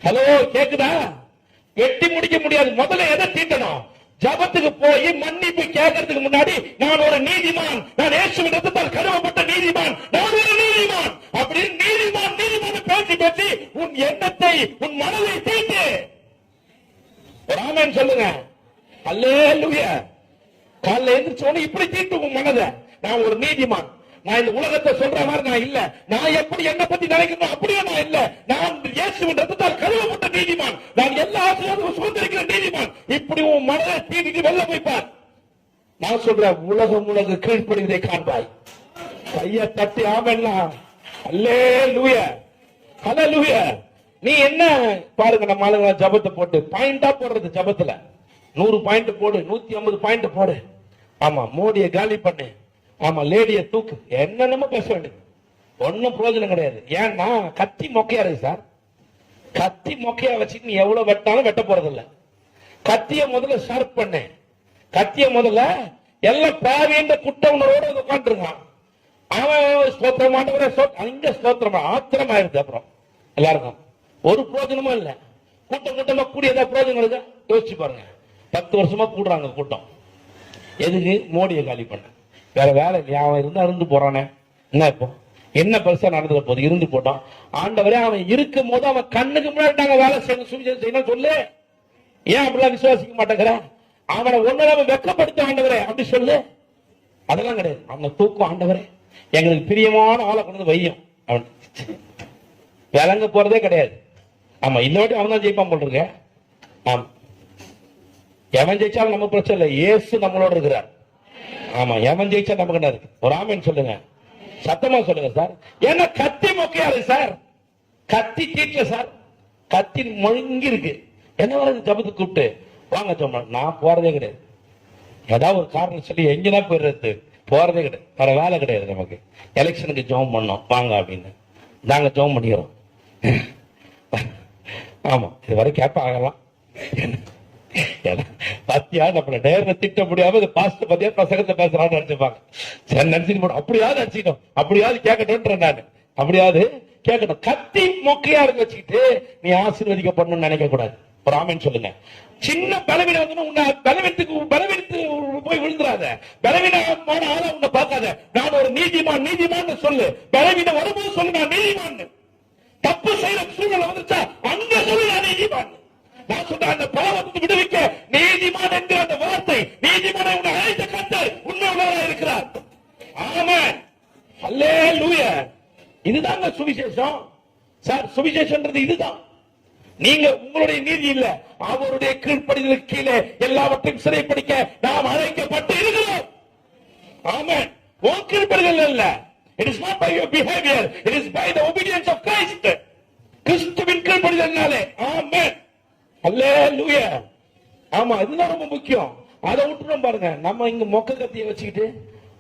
ஹலோ கேக்குதா? வெட்டி முடிக்க முடியாது. முதல்ல எதை தீட்டணும்? ஜபத்துக்கு போய் மன்னிப்பு கேட்கறதுக்கு முன்னாடி, நான் ஒரு நீதிமான், நான் இயேசுவின் இரத்தத்தால் கழுவப்பட்ட நீதிமான், நான் ஒரு நீதிமான் அப்படின்னு நீதிமான் பேசி உன் எண்ணத்தை, உன் மனதை தீட்டு. ஆமென் சொல்லுங்க. அல்லேலூயா. காலைல எந்திரிச்சோன்னு இப்படி தீட்டு உன் மனதை. நான் ஒரு நீதிமான், நான் இந்த உலகத்தை சொல்ற மாதிரி நான் இல்ல, நான் எப்படி என்ன பத்தி நினைக்கிறேன் அப்படியே நான் இல்ல, நான் இயேசுவின் இரத்தத்தால் கழுவப்பட்ட நீதிமான், நான் எல்லா ஆசீர்வாதமும் சுதந்திரிக்கிற நீதிமான். இப்படி உன் மனதை தீட்டிட்டு வெளில போய்ப்பார். நான் சொல்றேன், உலக கீழ்ப்படிவதை காண்பாய். கைய தட்டி ஆமென்னா. அல்லேலூயா, ஹல்லேலூயா. நீ என்ன பாருங்க, நம்ம ஆளுங்க ஜபத்தை போட்டு பாயிண்டா போடுறது, ஜபத்துல 100 பாயிண்ட் போடு, 150 பாயிண்ட் போடு. ஆமா, மோடியை காலி பண்ணு, ஆமா லேடிய தூக்கு, என்னென்னமோ பேச வேண்டியது, ஒன்னும் பிரயோஜனம் கிடையாது. ஏன்னா கத்தி மொக்கையா இருக்கு சார். கத்தி மொக்கையா வச்சுட்டு நீ எவ்வளவு வெட்டாலும் வெட்ட போறது இல்ல. கத்திய முதல்ல ஷார்ப் பண்ணு. கத்திய முதல்ல எல்லாம் பாவின்ற குட்ட உணர்வோட உட்காந்துருக்கான். அவன் ஸ்தோத்திரம் ஆண்டவரே அங்க ஸ்தோத்திரம் ஆத்திரம் ஆயிருது. அப்புறம் எல்லாருக்கும் ஒரு பிரயோஜனமும் இல்ல. கூட்டம் கூட்டமா கூடிய ஏதாவது பிரயோஜனம் இருக்கா? யோசிச்சு பாருங்க. 10 வருஷமா கூடுறாங்க கூட்டம். எதுக்கு? மோடியை காலி பண்ண. வேற வேலை இல்லையா? அவன் இருந்தா இருந்து போறானே, என்ன இப்போ என்ன பெருசா நடந்துட போது? இருந்து போட்டான். ஆண்டவரே அவன் இருக்கும் போது அவன் கண்ணுக்கு முன்னாடி நாங்க வேலை செய்யணும், சுவிசேஷம் செய்யணும் சொல்லு. ஏன் அப்படிலாம் விசுவாசிக்க மாட்டேங்கிற? அவனை ஒண்ணு நம்ம வெக்கப்படுத்த ஆண்டவரே அப்படி சொல்லு. அதெல்லாம் கிடையாது. அவனை தூக்கும் ஆண்டவரே, எங்களுக்கு பிரியமான ஆளை கொண்டு வையும். அவன் விளங்க போறதே கிடையாது. ஆமா, இந்த வாட்டி அவன் தான் ஜெயிப்பான் போல் இருக்க. ஆமா, எவன் ஜெயிச்சாலும் நம்ம பிரச்சனை இல்லை, இயேசு நம்மளோட இருக்கிறார். ஆமா, எவன் ஜெயிச்சா நமக்கு என்ன இருக்கு? ஒரு ஆமேன்னு சொல்லுங்க, சத்தமா சொல்லுங்க சார். ஏன்னா கத்தி மொக்கையா இருக்கு சார், கத்தி தீட்டல சார், கத்தி முழுங்கி இருக்கு. என்ன வருது? ஜபத்துக்கு கூப்பிட்டு வாங்க சொன்னா நான் போறதே கிடையாது. ஏதாவது ஒரு காரணம் சொல்லி எங்கதான் போயிடுறது, போறதே கிடையாது. வேற வேலை கிடையாது நமக்கு. எலெக்ஷனுக்கு ஜெபம் பண்ணோம் வாங்க அப்படின்னு நாங்க ஜெபம் பண்ணிக்கிறோம். ஆமா, இது வரை கேப்ப ஆகலாம். பத்தியா நம்மள நேரம் திட்ட முடியாம பாஸ்ட் பத்தியா பசங்கத்தை பேசுறான்னு நினைச்சுப்பாங்க. சரி நினைச்சுட்டு அப்படியாவது நினைச்சுக்கணும், அப்படியாவது கேட்கட்டும். நான் அப்படியாவது கேட்கணும். கத்தி மொக்கையா இருக்க வச்சுக்கிட்டு நீ ஆசீர்வதிக்கப்படணும்னு நினைக்க கூடாது. ஒரு ஆமேன்னு சொல்லுங்க. சின்ன பலவீனம் வந்து உன்னை பலவீனத்து போய் விழுந்துறாத. பலவீனமான ஆளா உன்னை பார்க்காத. நான் ஒரு நீதிமான் சொல்லு. பலவீனம் வரும்போது சொல்லு நான் நீதிமான். தப்பு செய்யற சூழ்நிலை வந்துச்சா அங்க சொல்லு நான் நீதிமான். நான் சொல்ற அந்த பாவத்தை விடுவிக்க நீதிமான் என்கிற அந்த வார்த்தை, நீதிமானை உன்னை அழைத்த கர்த்தர் உண்மை உள்ளவராக இருக்கிறார். ஆமென், அல்லேலூயா. இதுதாங்க சுவிசேஷம் சார். சுவிசேஷம்ன்றது இதுதான். நீங்க உங்களுடைய நீதி இல்ல, அவருடைய கீழ்ப்படிதலுக்கு கீழே எல்லாவற்றையும் சிறைப்பிடிக்க நாம் அழைக்கப்பட்டு இருக்கிறோம். ஆமென். உன் கீழ்ப்படிதல் இல்ல. It is not by your behavior, it is by the obedience of Christ. கிறிஸ்துவின் கீழ்ப்படிதல்னாலே. ஆமென், அல்லேலூயா. ஆமா, இதுதான் ரொம்ப முக்கியம். அதை விட்டுறோம் பாருங்க. நம்ம இங்க மொக்க கத்தியை வச்சுக்கிட்டு,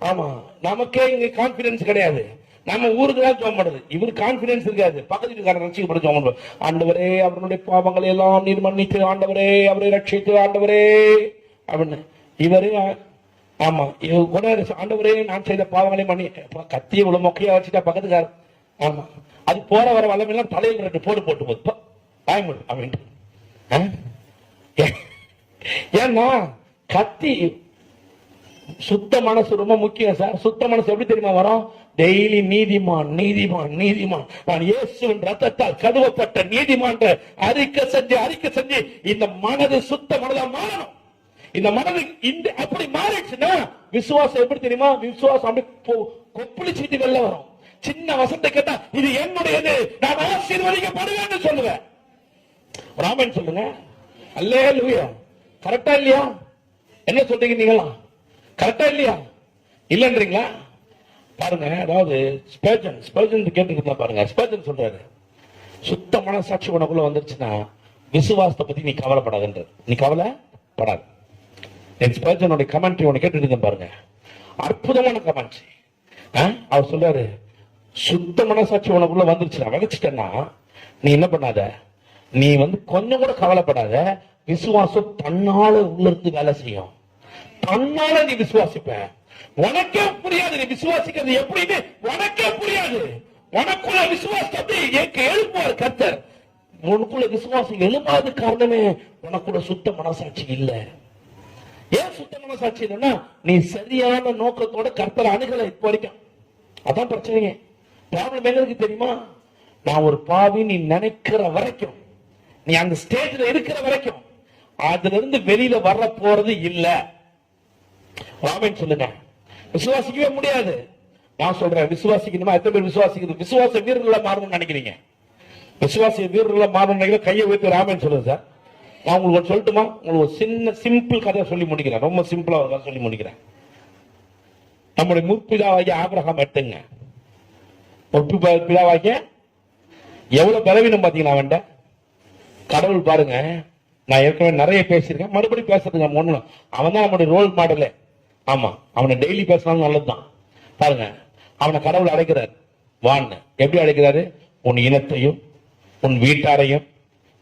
ஆமா நமக்கே இங்க கான்பிடன்ஸ் கிடையாது. நம்ம ஊருக்கு தான் ஜெபம் பண்ணுது. இவரு கான்பிடன்ஸ் இருக்காது. பக்கத்து வீட்டுக்காரன் ரட்சிக்கப்பட்டு ஜெபம் பண்ணுவார். ஆண்டவரே அவருடைய பாவங்களை எல்லாம் நீர் மன்னித்து, ஆண்டவரே அவரை ரட்சித்து, ஆண்டவரே அப்படின்னு இவரே. ஆமா, கூட ஆண்டவரே நான் செய்த பாவங்களை மன்னி. கத்தியை இவ்வளவு மொக்கையா வச்சுட்டா பக்கத்துக்காரர். ஆமா, அது போற வர வளமெல்லாம் தலையில் 2 போடு போட்டு போது பயமுடு அப்படின்ட்டு. ஏன்னா கத்தி சுத்த மனசு ரொம்ப முக்கியம் சார். சுத்த மனசு எப்படி தெரியுமா வரும்? டெய்லி நீதிமான் நீதிமான் நீதிமான், நான் இயேசுவின் ரத்தத்தால் கழுவப்பட்ட நீதிமான் அறிக்கை செஞ்சு இந்த மனது சுத்த மனதா மாறணும். இந்த மனது இந்த அப்படி மாறிடுச்சுன்னா விசுவாசம் எப்படி தெரியுமா? விசுவாசம் அப்படி கொப்பளிச்சுட்டு வெளில வரும். சின்ன வசத்தை கேட்டா இது என்னுடையது, நான் ஆசீர்வதிக்கப்படுவேன்னு சொல்லுவேன். ராமன் சொல்லுங்க. அல்லேலூயா. கரெக்டா இல்லையா? என்ன சொல்றீங்க நீங்களா? கரெக்டா இல்லையா? இல்லன்றீங்களா? பாருங்க, அதாவது ஸ்பர்ஜன் கேட்டு பாருங்க. ஸ்பர்ஜன் சொல்றாரு, சுத்த மனசாட்சி உனக்குள்ள வந்துருச்சுன்னா விசுவாசத்தை பத்தி நீ கவலைப்படாதுன்ற. நீ கவலைப்படாது. ஸ்பர்ஜனுடைய கமெண்ட்ரி உனக்கு கேட்டு பாருங்க, அற்புதமான கமெண்ட்ரி. அவர் சொல்றாரு, சுத்த மனசாட்சி உனக்குள்ள வந்துருச்சுன்னா விதைச்சிட்டேன்னா நீ என்ன பண்ணாத, நீ கொஞ்சம் கூட கவலைப்படாத. விசுவாசம் தன்னால உள்ள இருந்து வேலை செய்யும். தன்னால நீ விசுவாசிப்ப. உனக்கே புரியாது நீ விசுவாசிக்கிறது எப்படின்னு, உனக்கே புரியாது. உனக்குள்ள விசுவாசத்தை எழுப்புவார் கர்த்தர். உனக்குள்ள விசுவாசம் எழுப்பாத காரணமே உனக்குள்ள சுத்த மனசாட்சி இல்ல. ஏன் சுத்த மனசாட்சி இல்லைன்னா நீ சரியான நோக்கத்தோட கர்த்தரை அணுகல இப்ப வரைக்கும். அதான் பிரச்சனைங்க. ப்ராப்ளம் எங்களுக்கு தெரியுமா? நான் ஒரு பாவி நீ நினைக்கிற வரைக்கும், நீ அந்த ஸ்டேஜ்ல இருக்கிற வரைக்கும் அதுல இருந்து வெளியில வர போறது இல்ல. ராமன் சொல்லுங்க. விசுவாசிக்கவே முடியாது. நான் சொல்றேன், விசுவாசிக்கணுமா? எத்தனை பேர் விசுவாசிக்கிறது? விசுவாச வீரர்களா மாறணும்னு நினைக்கிறீங்க? விசுவாச வீரர்களா மாறணும் நினைக்கிறீங்க? கையை வைத்து ராமன் சொல்லுங்க சார். நான் உங்களுக்கு சொல்லட்டுமா? உங்களுக்கு ஒரு சின்ன சிம்பிள் கதையை சொல்லி முடிக்கிறேன். ரொம்ப சிம்பிளா ஒரு கதை சொல்லி முடிக்கிறேன். நம்முடைய முற்பிதாவாகிய ஆபிரகாம் எடுத்துங்க. பிதாவாகிய எவ்வளவு பலவீனம் பாத்தீங்கன்னா அவன்ட. கடவுள் பாருங்க, நான் ஏற்கனவே நிறைய பேசியிருக்கேன், மறுபடியும் பேசுறதுக்கு நம்ம ஒண்ணு. அவன் தான் நம்முடைய ரோல் மாடலே. ஆமா, அவனை டெய்லி பேசினாலும் நல்லதுதான். பாருங்க, அவனை கடவுள் அழைக்கிறார் வான்னு. எப்படி அழைக்கிறாரு? உன் இனத்தையும் உன் வீட்டாரையும்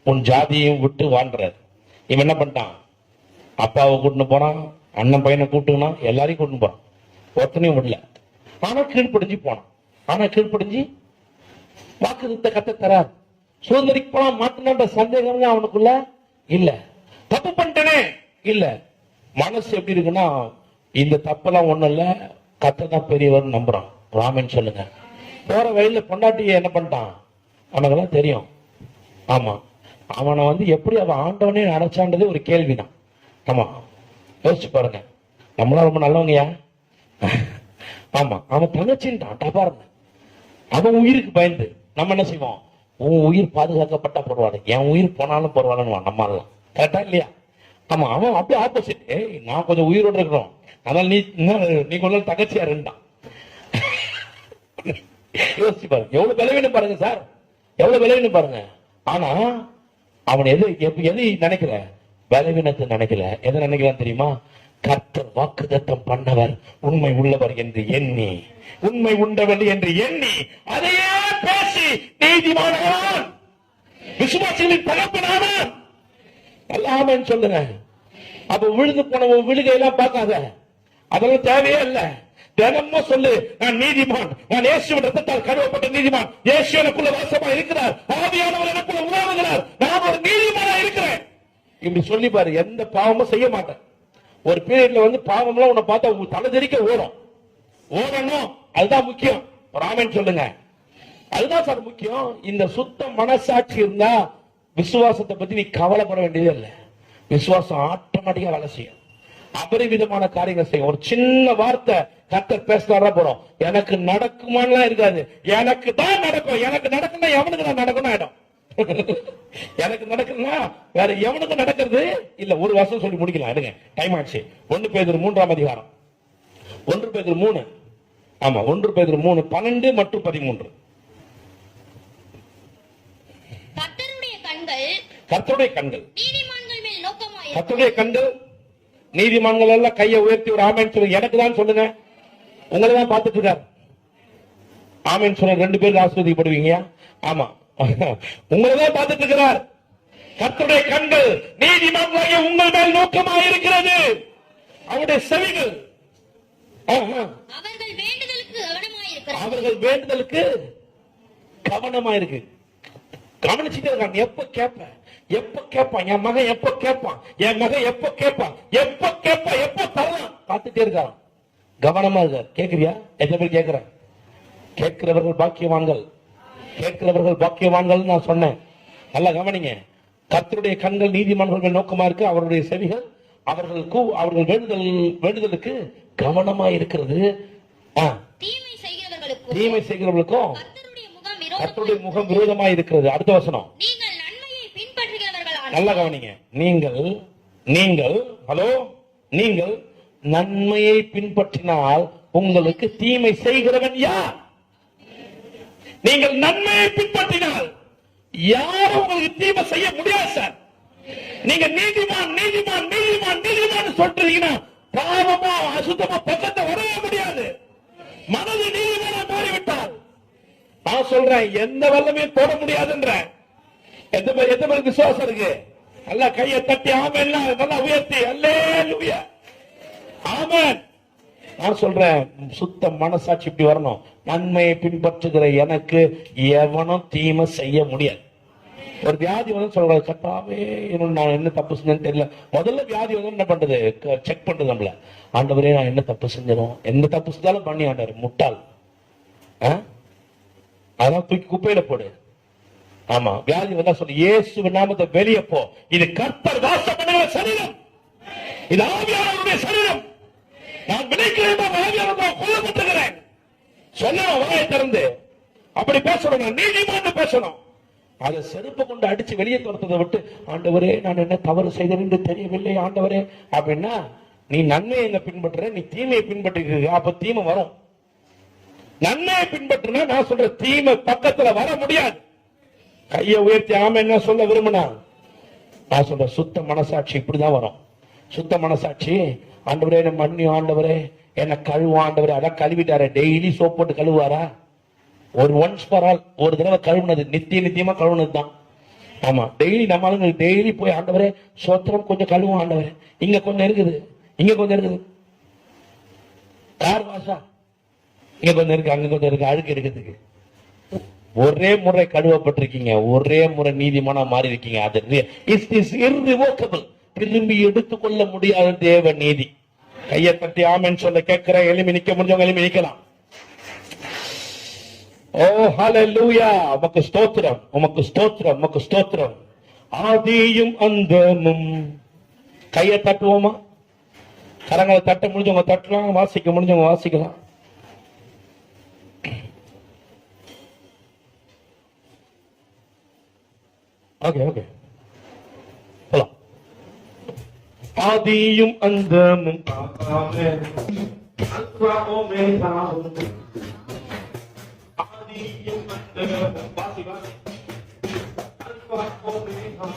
உன் ஜாதியையும் விட்டு வாழ்றாரு. இவன் என்ன பண்ணிட்டான்? அப்பாவை கூட்டின்னு போறான், அண்ணன் பையனை கூட்டுனா எல்லாரையும் கூட்டின்னு போறான், ஒருத்தனையும் விடல. ஆனா கீழ்ப்படிஞ்சு போனான். ஆனா கீழ்ப்படிஞ்சு வாக்குத்த கத்த தரார். சுதந்திரிக்கு போனா மாத்தின சந்தேகம் அவனுக்குள்ள இல்ல. தப்பு பண்ணிட்டனே இல்ல. மனசு எப்படி இருக்குன்னா, இந்த தப்பெல்லாம் ஒண்ணும் இல்ல, கத்ததான் பெரியவர் நம்புறான். ராமன் சொல்லுங்க. போற வழியில பொண்டாட்டிய என்ன பண்ணிட்டான்? அவனுக்கெல்லாம் தெரியும். ஆமா, அவனை எப்படி அவன் ஆண்டவனே நினைச்சான்றது ஒரு கேள்விதான். ஆமா, யோசிச்சு பாருங்க. நம்மளாம் ரொம்ப நல்லவங்கயா. ஆமா, அவன் தங்கச்சின்ட்டான் பாருங்க. அவன் உயிருக்கு பயந்து நம்ம என்ன செய்வோம்? உன் உயிர் பாதுகாக்கப்பட்டா பரவாயில்ல, என் உயிர் போனாலும் பரவாயில்லன்னு நம்மளாம். கரெக்டா இல்லையா? ஆமா, அவன் அப்படியே ஆப்போசிட். நான் கொஞ்சம் உயிரோடு இருக்கிறோம், அதனால நீ கொஞ்சம் தங்கச்சியா இருந்தான். யோசிச்சு பாருங்க, எவ்வளவு பலவீனம் பாருங்க சார், எவ்வளவு பலவீனம் பாருங்க. ஆனா அவன் எது நினைக்கிற? பலவீனத்தை நினைக்கல. எதை நினைக்கிறான் தெரியுமா? கர்த்தர் வாக்குத்தத்தம் பண்ணவர் உண்மை உள்ளவர் என்று எண்ணி, உண்மை உண்டவர் என்று எண்ணி அதையே பேசி நீதிமானான், விசுவாசிகளின் தகப்பனானான். எல்லாமே சொல்லுங்க. அப்ப விழுந்து போன விழுகையெல்லாம் பார்க்காத, அதெல்லாம் தேவையே இல்லை. தினமும் சொல்லு, நான் நீதிமான், நான் இயேசுவின் ரத்தத்தால் கழுவப்பட்ட நீதிமான், இயேசு எனக்குள்ள வாசமா இருக்கிறார், ஆவியானவர் எனக்குள்ள உலாவுகிறார், நான் ஒரு நீதிமானா இருக்கிறேன். இப்படி சொல்லி பாரு, எந்த பாவமும் செய்ய மாட்டேன். ஒரு பீரியட்ல பாவம்லாம் உன்னை பார்த்தா உங்க தலைதெறிக்க ஓடணும். அதுதான் முக்கியம். ராமன் சொல்லுங்க, அதுதான் சார் முக்கியம். இந்த சுத்த மனசாட்சி இருந்தா விசுவாசத்தை பத்தி நீ கவலைப்பட வேண்டியதே இல்லை. விசுவாசம் ஆட்டோமேட்டிக்கா வேலை செய்யும், அபரிவிதமான காரியங்கள் செய்யும். ஒரு சின்ன வார்த்தை கர்த்தர் பேசுறாரா போறோம், எனக்கு நடக்குமான்னு இருக்காது, எனக்கு தான் நடக்கும். எனக்கு நடக்குன்னா எவனுக்கு தான் நடக்கணும் ஆயிடும். எனக்கு நடக்குன்னா வேற எவனுக்கு நடக்கிறது இல்ல. ஒரு வருஷம் சொல்லி முடிக்கலாம், எடுங்க, டைம் ஆச்சு. 1 பேதுரு 3ஆம் அதிகாரம், 1 பேதுரு 3. ஆமா, 1 பேதுரு 3 12 மற்றும் 13. கர்த்தருடைய கண்கள் நீதிமான்கள் மேல் நோக்கமாயிருக்கும். கர்த்தருடைய கண்கள் நீதிமான்கள் எல்லாம் கையை உயர்த்தி ஒரு ஆமென் சொல்லுங்க. எனக்கு தான் சொல்லுங்க, உங்களை தான் பார்த்துட்டு இருக்கார். ஆமென் சொல்ல 2 பேருக்கு ஆசீர்வதிக்கப்படுவீங்க. ஆமா, உங்களை தான் பார்த்துட்டு இருக்கிறார். கர்த்தருடைய கண்கள் நீதிமான்களாகிய உங்கள் மேல் நோக்கமாக இருக்கிறது. அவருடைய செவிகள் அவர்கள் வேண்டுதலுக்கு கவனமாயிருக்கிறார்கள். அவர்கள் வேண்டுதலுக்கு கவனமாயிருக்கு. கவனிச்சுட்டே இருக்காங்க. எப்ப கேட்பான் என் மகன், எப்ப கேட்பான் என் மகன், எப்ப கேட்பான் எப்ப தரலாம், காத்துட்டே இருக்கான். கவனமா இருக்கார். கேக்குறியா? எத்தனை பேர் கேட்கிற? கேட்கிறவர்கள் பாக்கியவான்கள், கேட்கிறவர்கள் பாக்கியவான்கள் நான் சொன்னேன். நல்லா கவனிங்க. கர்த்தருடைய கண்கள் நீதிமான்கள் மேல் நோக்கமா இருக்கு, அவருடைய செவிகள் அவர்கள் வேண்டுதலுக்கு கவனமா இருக்கிறது. தீமை செய்கிறவர்களுக்கும் கர்த்தருடைய முகம் விரோதமா இருக்கிறது. அடுத்த வசனம், நீங்கள் நன்மையை பின்பற்றுகிறவர்களானால். நல்லா கவனிங்க. நீங்கள் நன்மையை பின்பற்றினால் உங்களுக்கு தீமை செய்கிறவன் யார்? நீங்கள் நன்மையை பின்பற்றினால் யாரும் உங்களுக்கு தீமை செய்ய முடியாது சார். நீங்க நீதிமான் நீதிமான் நீதிமான் நீதிமான் சொல்றீங்கன்னா பாவமா அசுத்தமா பக்கத்தை வரவே முடியாது. மனது நீதிமான மாறிவிட்டால் நான் சொல்றேன், எந்த வல்லமே போட முடியாதுன்ற. எந்த பேருக்கு விசுவாசம் இருக்கு? நல்லா கையை தட்டி ஆமென், நல்லா உயர்த்தி அல்லேலூயா ஆமென். நான் சொல்றேன், சுத்த மனசாட்சி இப்படி வரணும். நன்மையை பின்பற்றுகிற எனக்கு எவனும் தீமை செய்ய முடியாது. ஒரு வியாதி சொல்றாரு, கர்த்தாவே நான் என்ன தப்பு செஞ்சேன்னு தெரியல. முதல்ல வியாதி என்ன பண்றது? செக் பண்றது நம்மள. ஆண்டவரே நான் என்ன தப்பு செஞ்சனும், எந்த தப்பு செஞ்சாலும் பண்ணி ஆண்டாரு முட்டாள். அதெல்லாம் தூக்கி குப்பையில போடு. ஆமா, வியாதி வந்தா சொல்லு, இயேசு நாமத்தை வெளியே போ. இது கர்த்தர் வாசம் பண்ணுகிற சரீரம், இது ஆவியானவருடைய சரீரம். நான் விளைக்கிறேன், ஆவியானவரால் கொல்லப்பட்டுகிறேன் சொல்லணும். வாயை திறந்து அப்படி பேசணும், நீதிமான் பேசணும். அதை செருப்பு கொண்டு அடிச்சு வெளியே துரத்ததை விட்டு, ஆண்டவரே நான் என்ன தவறு செய்தேன் என்று தெரியவில்லை ஆண்டவரே அப்படின்னா நீ நன்மையை எங்க பின்பற்ற, நீ தீமையை பின்பற்றி, அப்ப தீமை வரும். நன்மையை பின்பற்றினா நான் சொல்ற தீமை பக்கத்துல வர முடியாது. கையை உயர்த்தி ஆமை என்ன சொல்ல விரும்பினா, நான் சொல்ற சுத்த மனசாட்சி இப்படிதான் வரும். சுத்த மனசாட்சி, ஆண்டவரே என்ன மன்னியும், ஆண்டவரே என்ன கழுவும், ஆண்டவரே அதான் கழுவிட்டாரு. டெய்லி சோப் போட்டு கழுவாரா? ஒரு ஒன்ஸ் ஃபார் ஆல், ஒரு தடவை கழுவுனது, நித்தியமா கழுவுனது தான். ஆமா, டெய்லி நம்ம ஆளுங்க டெய்லி போய் ஆண்டவரே சோத்திரம் கொஞ்சம் கழுவும், ஆண்டவரே இங்க கொஞ்சம் இருக்குது, இங்க கொஞ்சம் இருக்குது, யார் வாசா இங்க கொஞ்சம் இருக்கு, அங்க கொஞ்சம் இருக்கு, அழுக்கு எடுக்கிறதுக்கு. ஒரே முறை கழுவப்பட்டிருக்கீங்க, ஒரே முறை நீதிமானா மாறி இருக்கீங்க. அது irrevocable, திரும்பி எடுத்துக்கொள்ள முடியாத தேவ நீதி. கையை தட்டி ஆமென் சொல்ல கேட்கிற. எளிமை நிக்க முடிஞ்சவங்க எளிமை நிக்கலாம். ஓ ஹல்லேலூயா, உமக்கு ஸ்தோத்திரம், உமக்கு ஸ்தோத்திரம், உமக்கு ஸ்தோத்திரம். ஆதியும் அந்தமும். கையை தட்டுவோமா? கரங்களை தட்ட முடிஞ்சவங்க தட்டலாம், வாசிக்க முடிஞ்சவங்க வாசிக்கலாம். ஓகே ஓகே, போலாம். ஆதியும் அந்தமும் ஆமென். Alpha omega. ஆதியும் அந்தமும். வாசி வாசி. Alpha omega.